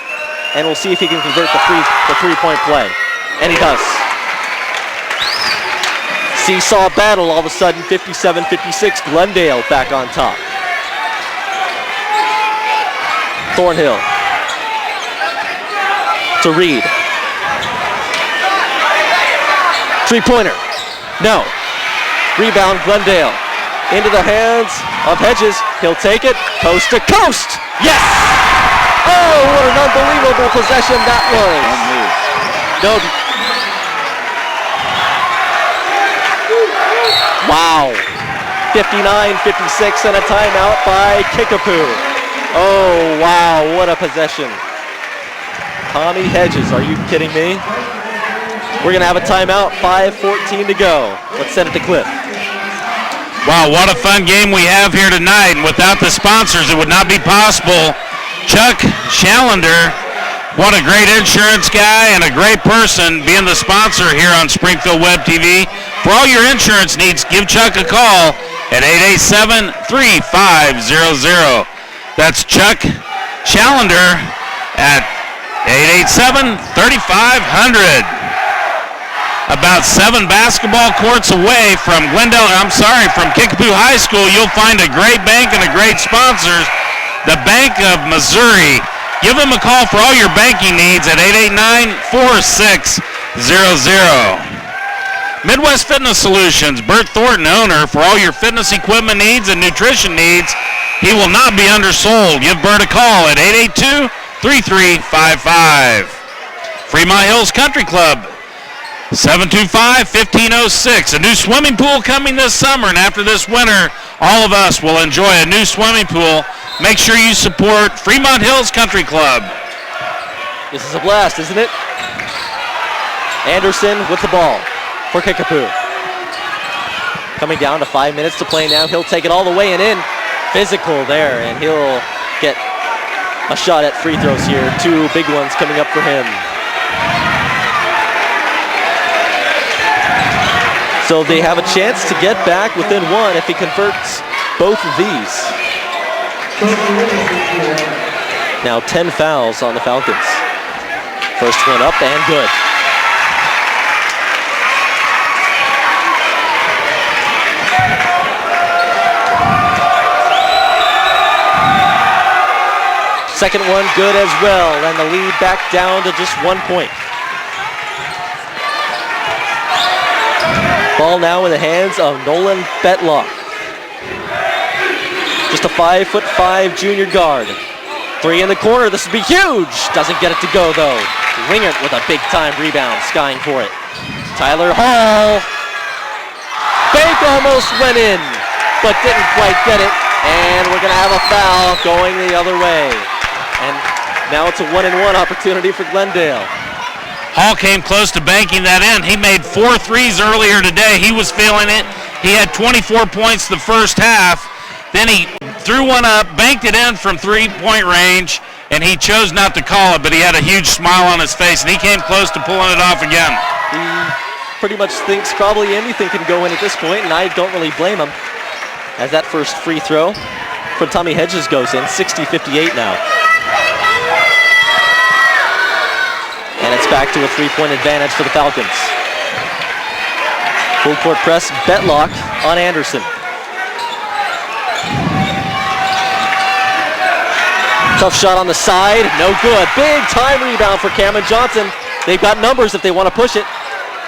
and we'll see if he can convert the three-point play. And he does. Seesaw battle all of a sudden, 57-56, Glendale back on top. Thornhill to Reed. Three-pointer. No. Rebound, Glendale. Into the hands of Hedges. He'll take it. Coast to coast. Yes! Oh, what an unbelievable possession that was. No. Wow. 59-56 and a timeout by Kickapoo. Oh, wow, what a possession. Tommy Hedges, are you kidding me? We're going to have a timeout, 5:14 to go. Let's send it to Cliff. Wow, what a fun game we have here tonight. And without the sponsors, it would not be possible. Chuck Schallender, what a great insurance guy and a great person being the sponsor here on Springfield Web TV. For all your insurance needs, give Chuck a call at 887-3500. That's Chuck Challender at 887-3500. About 7 basketball courts away from from Kickapoo High School, you'll find a great bank and a great sponsors, the Bank of Missouri. Give them a call for all your banking needs at 889-4600. Midwest Fitness Solutions, Bert Thornton, owner, for all your fitness equipment needs and nutrition needs. He will not be undersold. Give Bert a call at 882-3355. Fremont Hills Country Club, 725-1506. A new swimming pool coming this summer, and after this winter, all of us will enjoy a new swimming pool. Make sure you support Fremont Hills Country Club. This is a blast, isn't it? Anderson with the ball for Kickapoo. Coming down to 5 minutes to play now. He'll take it all the way and in. Physical there, and he'll get a shot at free throws here. 2 big ones coming up for him. So they have a chance to get back within 1 if he converts both of these. Now 10 fouls on the Falcons. First one up and good. Second one good as well, and the lead back down to just 1 point. Ball now in the hands of Nolan Betlock. Just a 5'5" junior guard. 3 in the corner, this would be huge. Doesn't get it to go though. Wingert with a big time rebound, skying for it. Tyler Hall. Bank almost went in, but didn't quite get it. And we're gonna have a foul going the other way. And now it's a 1-and-1 opportunity for Glendale. Hall came close to banking that in. He made 4 threes earlier today. He was feeling it. He had 24 points the first half. Then he threw one up, banked it in from 3-point range, and he chose not to call it, but he had a huge smile on his face, and he came close to pulling it off again. He pretty much thinks probably anything can go in at this point, and I don't really blame him. As that first free throw from Tommy Hedges goes in, 60-58 now. And it's back to a 3-point advantage for the Falcons. Full court press, Betlock on Anderson. Tough shot on the side, no good. Big time rebound for Cameron Johnson. They've got numbers if they want to push it.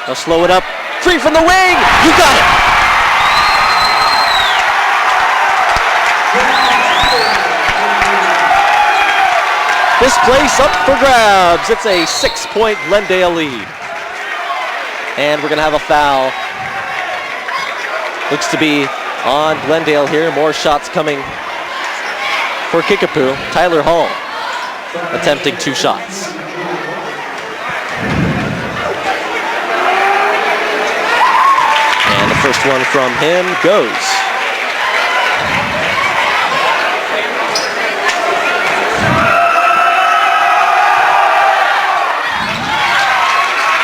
They'll slow it up. 3 from the wing, you got it! This place up for grabs. It's a 6-point Glendale lead. And we're gonna have a foul. Looks to be on Glendale here. More shots coming for Kickapoo. Tyler Hall attempting 2 shots. And the first one from him goes.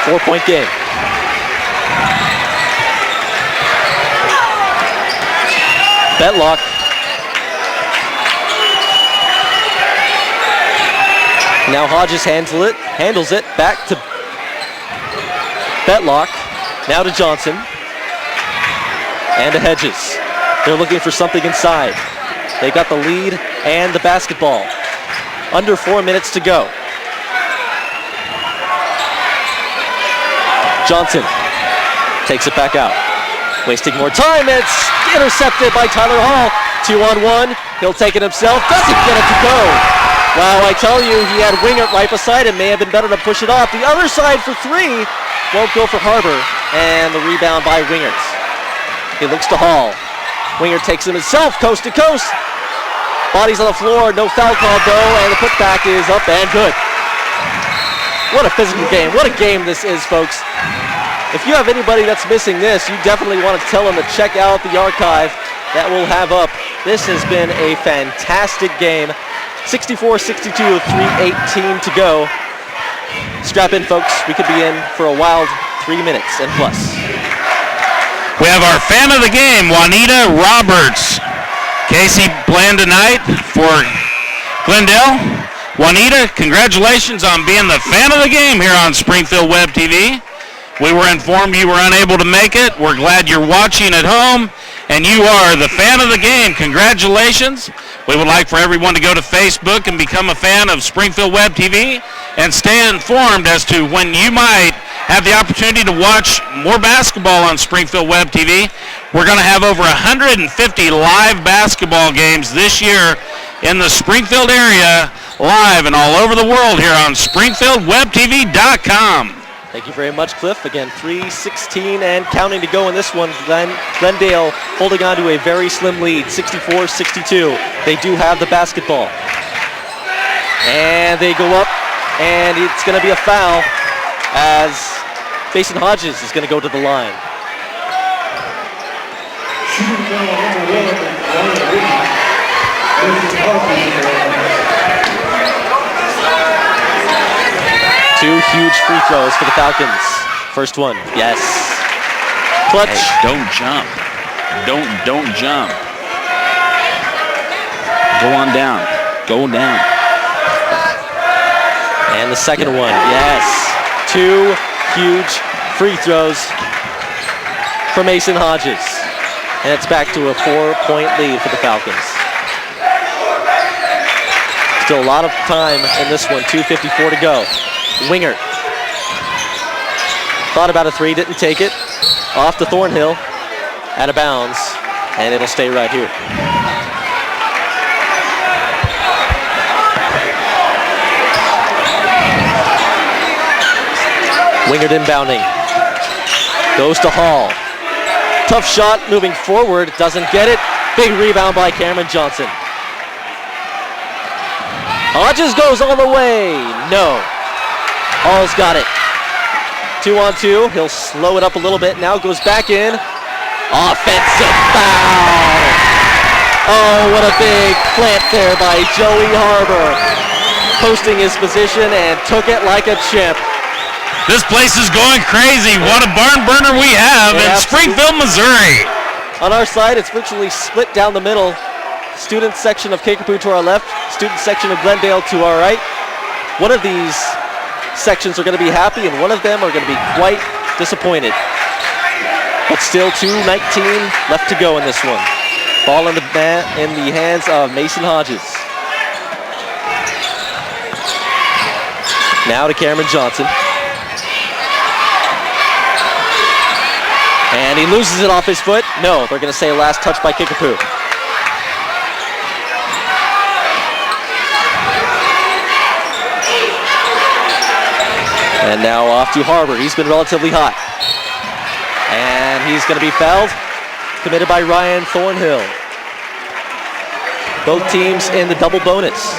Four-point game. Betlock. Now Hodges handles it back to Betlock. Now to Johnson. And to Hedges. They're looking for something inside. They got the lead and the basketball. Under 4 minutes to go. Johnson takes it back out. Wasting more time. It's intercepted by Tyler Hall. 2-on-1. He'll take it himself. Doesn't get it to go. Wow, I tell you, he had Wingert right beside him. May have been better to push it off. The other side for 3. Won't go for Harbor. And the rebound by Wingert. He looks to Hall. Wingert takes him himself, coast to coast. Bodies on the floor. No foul call though. And the putback is up and good. What a physical game. What a game this is, folks. If you have anybody that's missing this, you definitely want to tell them to check out the archive that we'll have up. This has been a fantastic game. 64-62 with 3:18 to go. Strap in, folks. We could be in for a wild 3 minutes and plus. We have our fan of the game, Juanita Roberts. Casey playing tonight for Glendale. Juanita, congratulations on being the fan of the game here on Springfield Web TV. We were informed you were unable to make it. We're glad you're watching at home, and you are the fan of the game. Congratulations. We would like for everyone to go to Facebook and become a fan of Springfield Web TV and stay informed as to when you might have the opportunity to watch more basketball on Springfield Web TV. We're going to have over 150 live basketball games this year in the Springfield area, live and all over the world here on SpringfieldWebTV.com. Thank you very much, Cliff. Again, 3:16 and counting to go in this one. Glendale holding on to a very slim lead, 64-62. They do have the basketball. And they go up, and it's going to be a foul as Mason Hodges is going to go to the line. Two huge free throws for the Falcons. First one, yes. Clutch. Hey, don't jump. Don't jump. Go on down. Go down. And the second one, yes. Two huge free throws for Mason Hodges. And it's back to a 4-point lead for the Falcons. Still a lot of time in this one, 2:54 to go. Winger. Thought about a three, didn't take it. Off to Thornhill, out of bounds, and it'll stay right here. Wingard inbounding. Goes to Hall. Tough shot moving forward, doesn't get it. Big rebound by Cameron Johnson. Hodges goes all the way. No. Hall's got it. 2-on-2. He'll slow it up a little bit. Now goes back in. Offensive foul. Oh, what a big plant there by Joey Harbor. Posting his position and took it like a champ. This place is going crazy. What a barn burner we have in Springfield, Missouri. On our side, it's virtually split down the middle. Student section of Kickapoo to our left. Student section of Glendale to our right. One of these sections are going to be happy, and one of them are going to be quite disappointed. But still 2:19 left to go in this one. Ball in the hands of Mason Hodges. Now to Cameron Johnson. And he loses it off his foot. No, they're going to say last touch by Kickapoo. And now off to Harbor. He's been relatively hot. And he's going to be fouled. Committed by Ryan Thornhill. Both teams in the double bonus.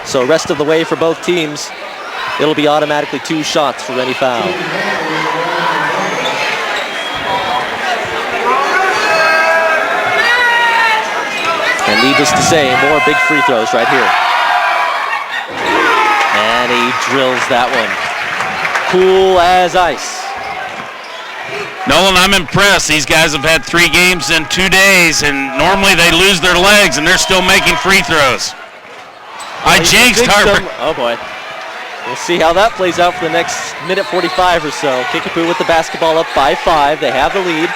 So rest of the way for both teams, it'll be automatically 2 shots for any foul. And needless to say, more big free throws right here. And he drills that one. Cool as ice. Nolan, I'm impressed. These guys have had 3 games in 2 days, and normally they lose their legs, and they're still making free throws. I jinxed Harbor. Oh, boy. We'll see how that plays out for the next minute 45 or so. Kickapoo with the basketball up by 5. They have the lead.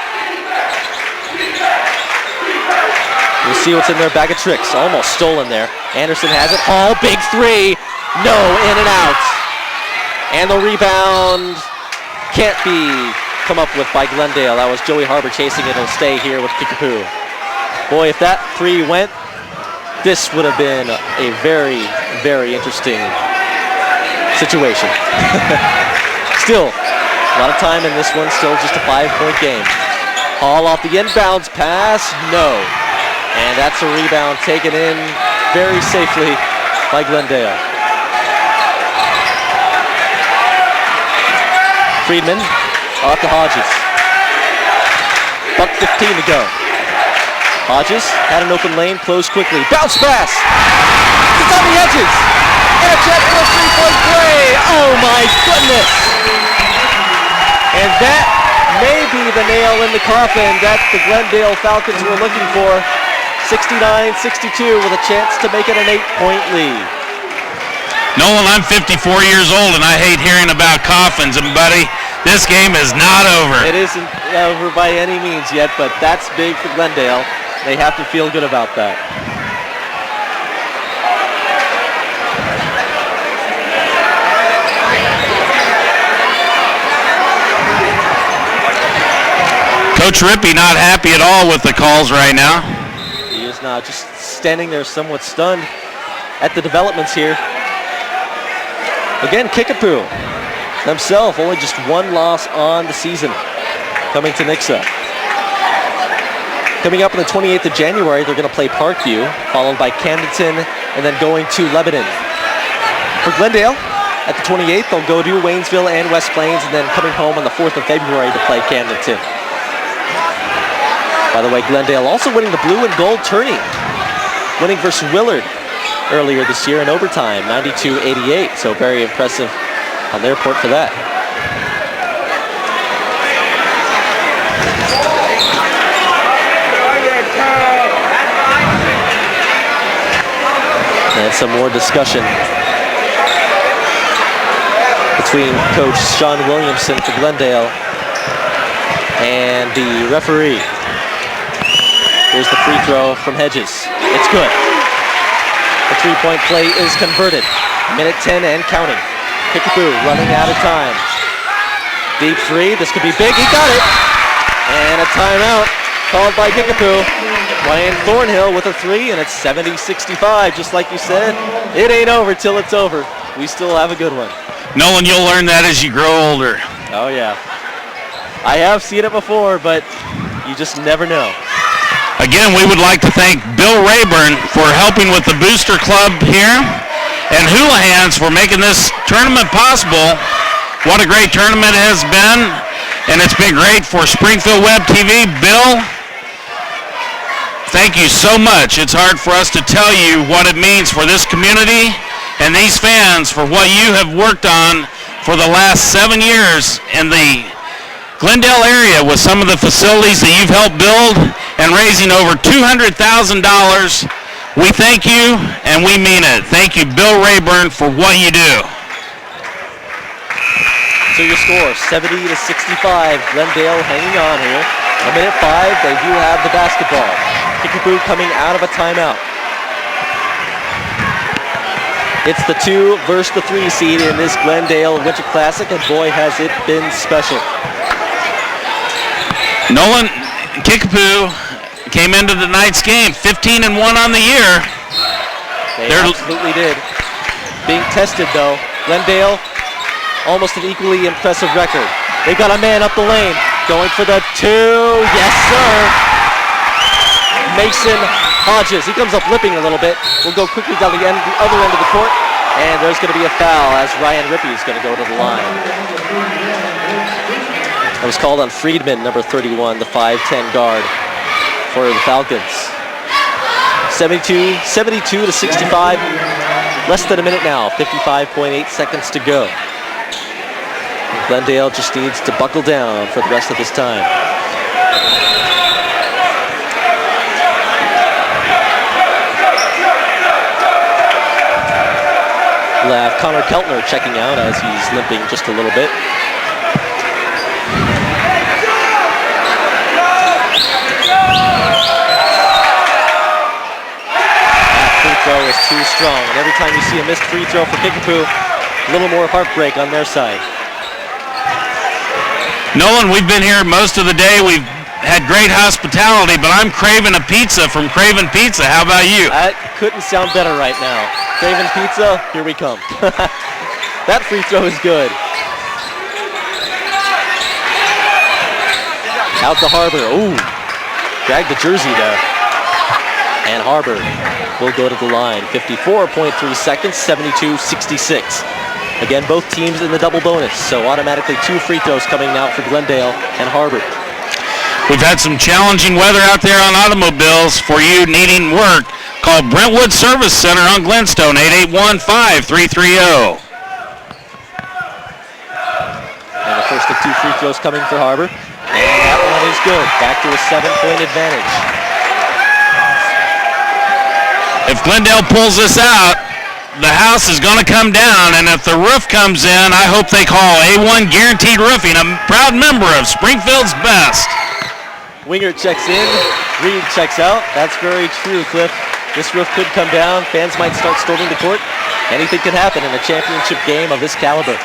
We'll see what's in their bag of tricks. Almost stolen there. Anderson has it. Hall, big 3. No, in and out. And the rebound can't be come up with by Glendale. That was Joey Harbor chasing it. It'll stay here with Kickapoo. Boy, if that 3 went, this would have been a very, very interesting situation. Still, a lot of time in this one. Still just a 5-point game. Hall off the inbounds pass. No. And that's a rebound taken in very safely by Glendale. Friedman off to Hodges. Buck 15 to go. Hodges had an open lane, closed quickly. Bounce pass! It's on the edges! And a check for a 3-point play! Oh my goodness! And that may be the nail in the coffin that the Glendale Falcons were looking for. 69-62 with a chance to make it an 8-point lead. Nolan, I'm 54 years old and I hate hearing about coffins, and buddy, this game is not over. It isn't over by any means yet, but that's big for Glendale. They have to feel good about that. Coach Rippey not happy at all with the calls right now. He is not, just standing there somewhat stunned at the developments here. Again, Kickapoo themselves only just one loss on the season coming to Nixa. Coming up on the 28th of January, they're going to play Parkview, followed by Camdenton, and then going to Lebanon. For Glendale, at the 28th, they'll go to Waynesville and West Plains, and then coming home on the 4th of February to play Camdenton. By the way, Glendale also winning the blue and gold tourney, winning versus Willard earlier this year in overtime, 92-88. So very impressive on their part for that. And some more discussion between Coach Sean Williamson for Glendale and the referee. Here's the free throw from Hedges. It's good. The three-point play is converted. Minute 10 and counting. Kickapoo running out of time. Deep three, this could be big, he got it. And a timeout called by Kickapoo. Ryan Thornhill with a three, and it's 70-65, just like you said. It ain't over till it's over. We still have a good one. Nolan, you'll learn that as you grow older. Oh yeah. I have seen it before, but you just never know. Again, we would like to thank Bill Rayburn for helping with the Booster Club here, and Houlihan's for making this tournament possible. What a great tournament it has been, and it's been great for Springfield Web TV. Bill, thank you so much. It's hard for us to tell you what it means for this community and these fans for what you have worked on for the last 7 years in the Glendale area with some of the facilities that you've helped build and raising over $200,000. We thank you, and we mean it. Thank you, Bill Rayburn, for what you do. So your score, 70-65. Glendale hanging on here. A minute 5, they do have the basketball. Kickapoo coming out of a timeout. It's the 2 versus the 3 seed in this Glendale Winter Classic, and boy, has it been special. Nolan, Kickapoo came into tonight's game 15-1 on the year. They absolutely did. Being tested though, Glendale, almost an equally impressive record. They've got a man up the lane, going for the 2, yes sir. Mason Hodges, he comes up lipping a little bit. We'll go quickly down the other end of the court, and there's going to be a foul as Ryan Rippey is going to go to the line. That was called on Friedman, number 31, the 5'10 guard for the Falcons. 72-65, less than a minute now, 55.8 seconds to go. Glendale just needs to buckle down for the rest of this time. We'll have Connor Keltner checking out as he's limping just a little bit. Throw is too strong, and every time you see a missed free throw for Kickapoo, a little more heartbreak on their side. Nolan, we've been here most of the day. We've had great hospitality, but I'm craving a pizza from Craven Pizza. How about you? That couldn't sound better right now. Craven Pizza, here we come. That free throw is good. Out to Harbor. Ooh, dragged the jersey there. And Harbor will go to the line. 54.3 seconds, 72-66. Again, both teams in the double bonus, so automatically 2 free throws coming out for Glendale and Harbor. We've had some challenging weather out there on automobiles. For you needing work, call Brentwood Service Center on Glenstone, 881-5330. And the first of 2 free throws coming for Harbor. good. Back to a 7-point advantage. If Glendale pulls this out, the house is going to come down, and if the roof comes in, I hope they call A1 Guaranteed Roofing, a proud member of Springfield's Best. Wingert checks in, Reed checks out. That's very true, Cliff. This roof could come down. Fans might start storming the court. Anything could happen in a championship game of this caliber.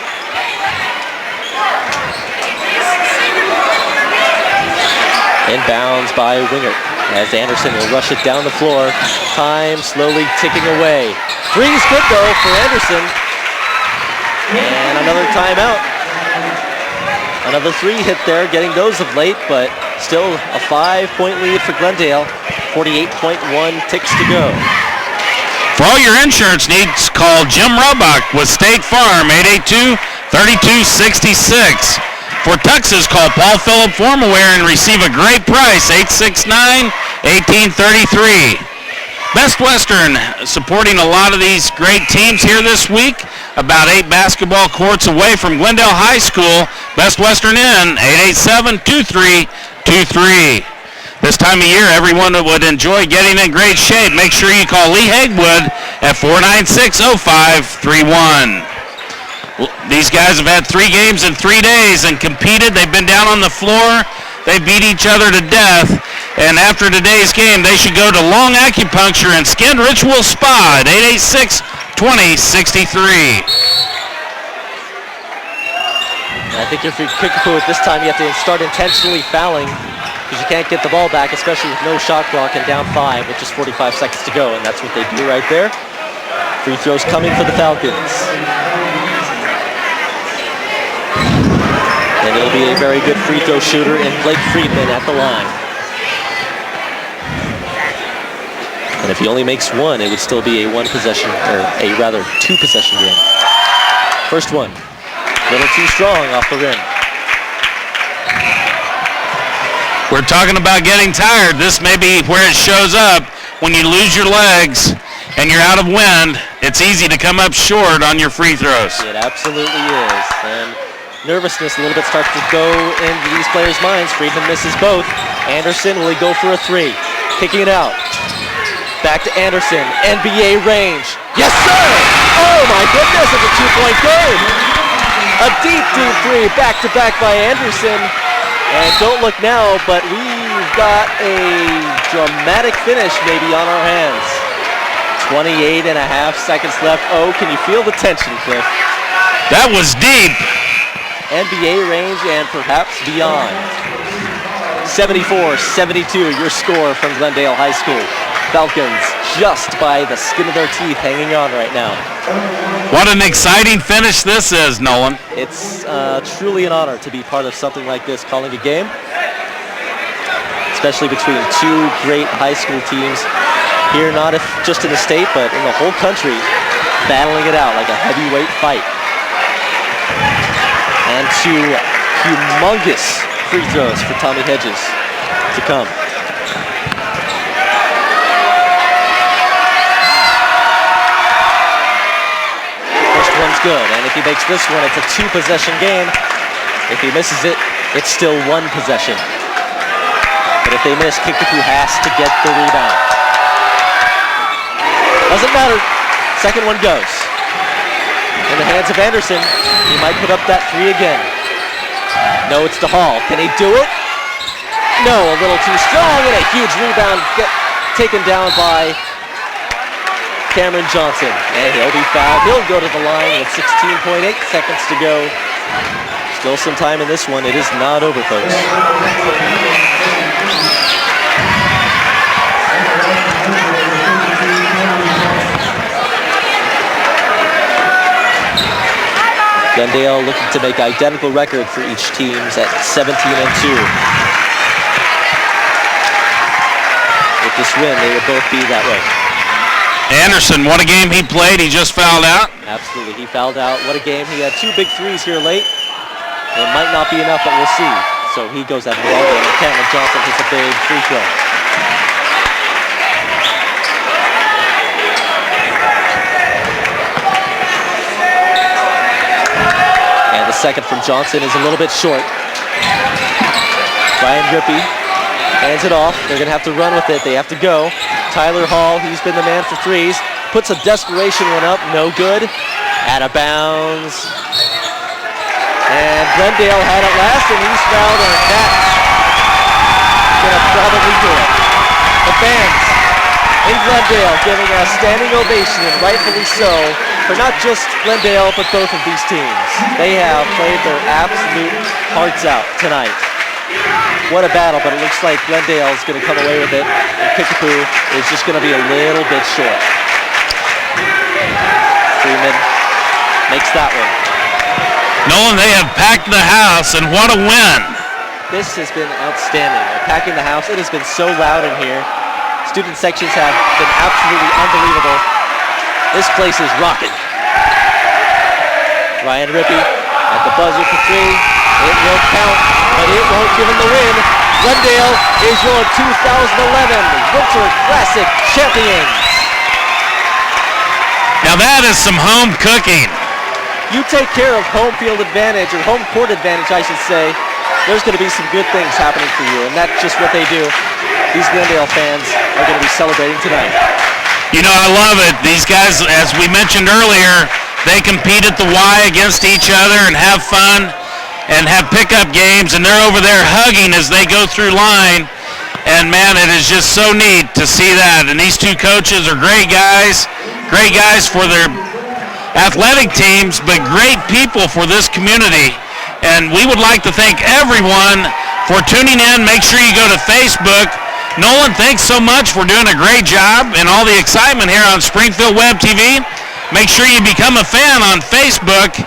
Inbounds by Wingert as Anderson will rush it down the floor. Time slowly ticking away. Three's good though for Anderson. And another timeout. Another three hit there, getting those of late, but still a 5-point lead for Glendale. 48.1 ticks to go. For all your insurance needs, call Jim Robach with State Farm, 882-3266. For Tuxes, call Paul Phillip Formaware and receive a great price, 869-1833. Best Western supporting a lot of these great teams here this week. About 8 basketball courts away from Glendale High School. Best Western in 887-2323. This time of year, everyone would enjoy getting in great shape. Make sure you call Lee Hagwood at 496-0531. These guys have had 3 games in 3 days and competed. They've been down on the floor. They beat each other to death. And after today's game, they should go to Long Acupuncture and Skin Ritual Spa at 886-2063. I think if you're Kickapoo at this time, you have to start intentionally fouling because you can't get the ball back, especially with no shot clock and down 5 with just 45 seconds to go. And that's what they do right there. Free throws coming for the Falcons. And it'll be a very good free throw shooter in Blake Friedman at the line. And if he only makes one, it would still be a 1-possession, or a rather 2-possession game. First one, a little too strong off the rim. We're talking about getting tired. This may be where it shows up. When you lose your legs and you're out of wind, it's easy to come up short on your free throws. It absolutely is. And nervousness a little bit starts to go into these players' minds. Friedman misses both. Anderson, will he go for a 3? Kicking it out. Back to Anderson. NBA range. Yes, sir! Oh, my goodness, it's a 2-point game. A deep, deep 3 back-to-back by Anderson. And don't look now, but we've got a dramatic finish maybe on our hands. 28.5 seconds left. Oh, can you feel the tension, Cliff? That was deep. NBA range and perhaps beyond. 74-72, your score from Glendale High School. Falcons just by the skin of their teeth hanging on right now. What an exciting finish this is, Nolan. It's truly an honor to be part of something like this, calling a game, especially between 2 great high school teams here, not just in the state, but in the whole country, battling it out like a heavyweight fight. And 2 humongous free throws for Tommy Hedges to come. One's good, and if he makes this one, it's a 2-possession game. If he misses it, it's still 1 possession. But if they miss, Kickapoo has to get the rebound. Doesn't matter. Second one goes. In the hands of Anderson. He might put up that 3 again. No, it's to Hall. Can he do it? No, a little too strong, and a huge rebound taken down by Cameron Johnson, and he'll be fouled. He'll go to the line with 16.8 seconds to go. Still some time in this one. It is not over, folks. Glendale looking to make identical record for each teams at 17-2. With this win, they would both be that way. Anderson, what a game he played. He just fouled out. Absolutely, he fouled out. What a game. He had 2 big threes here late. It might not be enough, but we'll see. So he goes out of the ball game, and Cameron Johnson hits a big free throw. And the second from Johnson is a little bit short. Ryan Rippey hands it off. They're going to have to run with it. They have to go. Tyler Hall, he's been the man for threes. Puts a desperation one up. No good. Out of bounds. And Glendale had it last, and he's fouled, and that's going to probably do it. The fans in Glendale giving a standing ovation, and rightfully so, for not just Glendale, but both of these teams. They have played their absolute hearts out tonight. What a battle, but it looks like Glendale is going to come away with it, and Kickapoo is just going to be a little bit short. Freeman makes that one. Nolan, they have packed the house, and what a win. This has been outstanding. They're packing the house. It has been so loud in here. Student sections have been absolutely unbelievable. This place is rocking. Ryan Rippey at the buzzer for three. It will count, but it won't give him the win. Glendale is your 2011 Winter Classic champions. Now that is some home cooking. You take care of home field advantage, or home court advantage, I should say, there's going to be some good things happening for you, and that's just what they do. These Glendale fans are going to be celebrating tonight. You know, I love it. These guys, as we mentioned earlier, they compete at the Y against each other and have fun and have pickup games, and they're over there hugging as they go through line. And, man, it is just so neat to see that. And these two coaches are great guys for their athletic teams, but great people for this community. And we would like to thank everyone for tuning in. Make sure you go to Facebook. Nolan, thanks so much for doing a great job and all the excitement here on Springfield Web TV. Make sure you become a fan on Facebook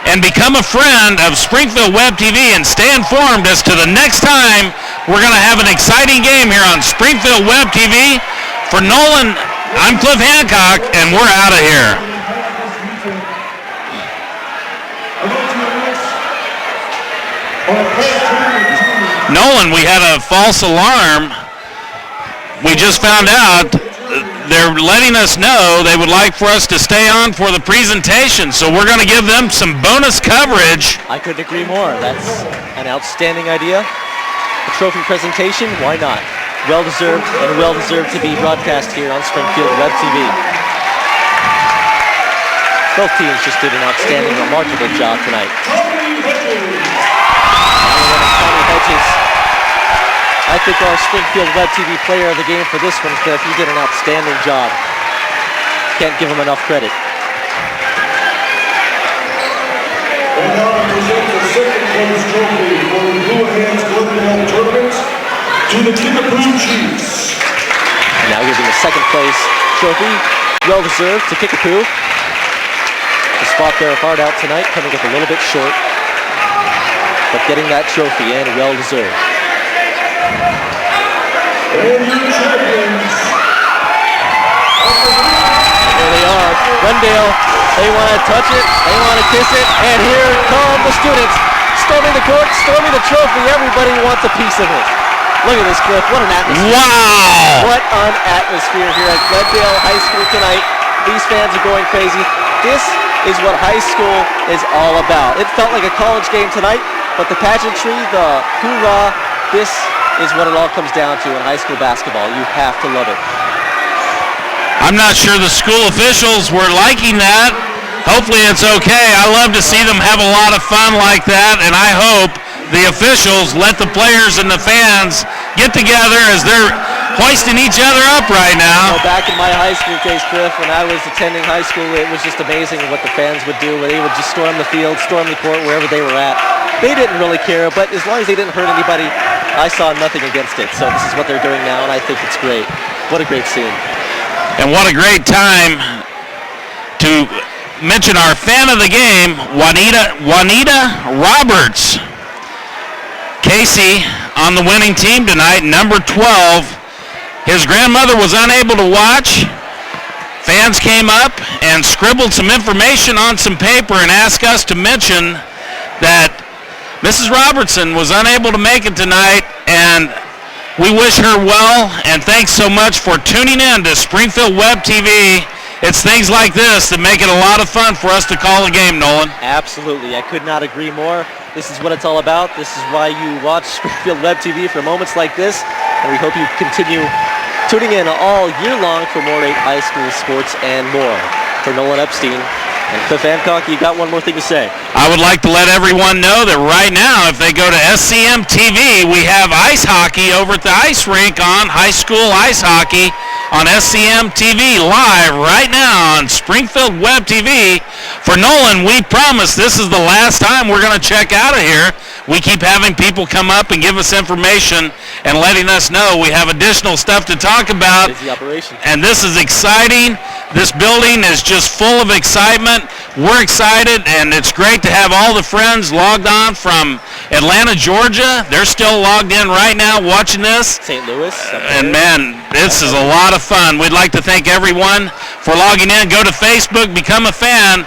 and become a friend of Springfield Web TV, and stay informed as to the next time we're going to have an exciting game here on Springfield Web TV. For Nolan, I'm Cliff Hancock, and we're out of here. Nolan, we had a false alarm. We just found out they're letting us know they would like for us to stay on for the presentation, so we're going to give them some bonus coverage. I couldn't agree more. That's an outstanding idea. A trophy presentation, why not? Well-deserved, and well-deserved to be broadcast here on Springfield Web TV. Both teams just did an outstanding, remarkable job tonight. I think our Springfield Web TV player of the game for this one, Cliff, he did an outstanding job. Can't give him enough credit. And now I present the second place trophy for the Houlihan's Glendale tournament to the Kickapoo Chiefs. And now giving the second place trophy, well-deserved, to Kickapoo. The spot their heart out tonight, coming up a little bit short, but getting that trophy and well-deserved. And your champions. There they are, Glendale. They want to touch it, they want to kiss it, and here come the students. Storming the court, storming the trophy. Everybody wants a piece of it. Look at this, Cliff. What an atmosphere. Wow! What an atmosphere here at Glendale High School tonight. These fans are going crazy. This is what high school is all about. It felt like a college game tonight, but the pageantry, the hoorah, this is what it all comes down to in high school basketball. You have to love it. I'm not sure the school officials were liking that. Hopefully it's okay. I love to see them have a lot of fun like that, and I hope the officials let the players and the fans get together as they're hoisting each other up right now. You know, back in my high school days, Cliff, when I was attending high school, it was just amazing what the fans would do. They would just storm the field, storm the court, wherever they were at. They didn't really care, but as long as they didn't hurt anybody, I saw nothing against it. So this is what they're doing now, and I think it's great. What a great scene. And what a great time to mention our fan of the game, Juanita Roberts. Casey on the winning team tonight, number 12. His grandmother was unable to watch. Fans came up and scribbled some information on some paper and asked us to mention that Mrs. Robertson was unable to make it tonight, and we wish her well, and thanks so much for tuning in to Springfield Web TV. It's things like this that make it a lot of fun for us to call a game, Nolan. Absolutely. I could not agree more. This is what it's all about. This is why you watch Springfield Web TV for moments like this. And we hope you continue tuning in all year long for more high school sports and more. For Nolan Epstein and Cliff Hancock, you got one more thing to say. I would like to let everyone know that right now, if they go to SCM TV, we have ice hockey over at the ice rink on high school ice hockey on SCM TV live right now on Springfield Web TV. For Nolan, we promise this is the last time we're going to check out of here. We keep having people come up and give us information and letting us know we have additional stuff to talk about. Busy operation. And this is exciting. This building is just full of excitement. We're excited, and it's great to have all the friends logged on from Atlanta, Georgia. They're still logged in right now watching this. St. Louis. And man, this is a lot of fun. We'd like to thank everyone for logging in. Go to Facebook, become a fan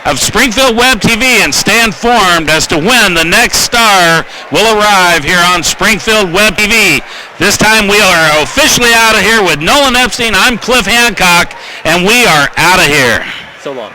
of Springfield Web TV, and stay informed as to when the next star will arrive here on Springfield Web TV. This time we are officially out of here with Nolan Epstein. I'm Cliff Hancock, and we are out of here. So long.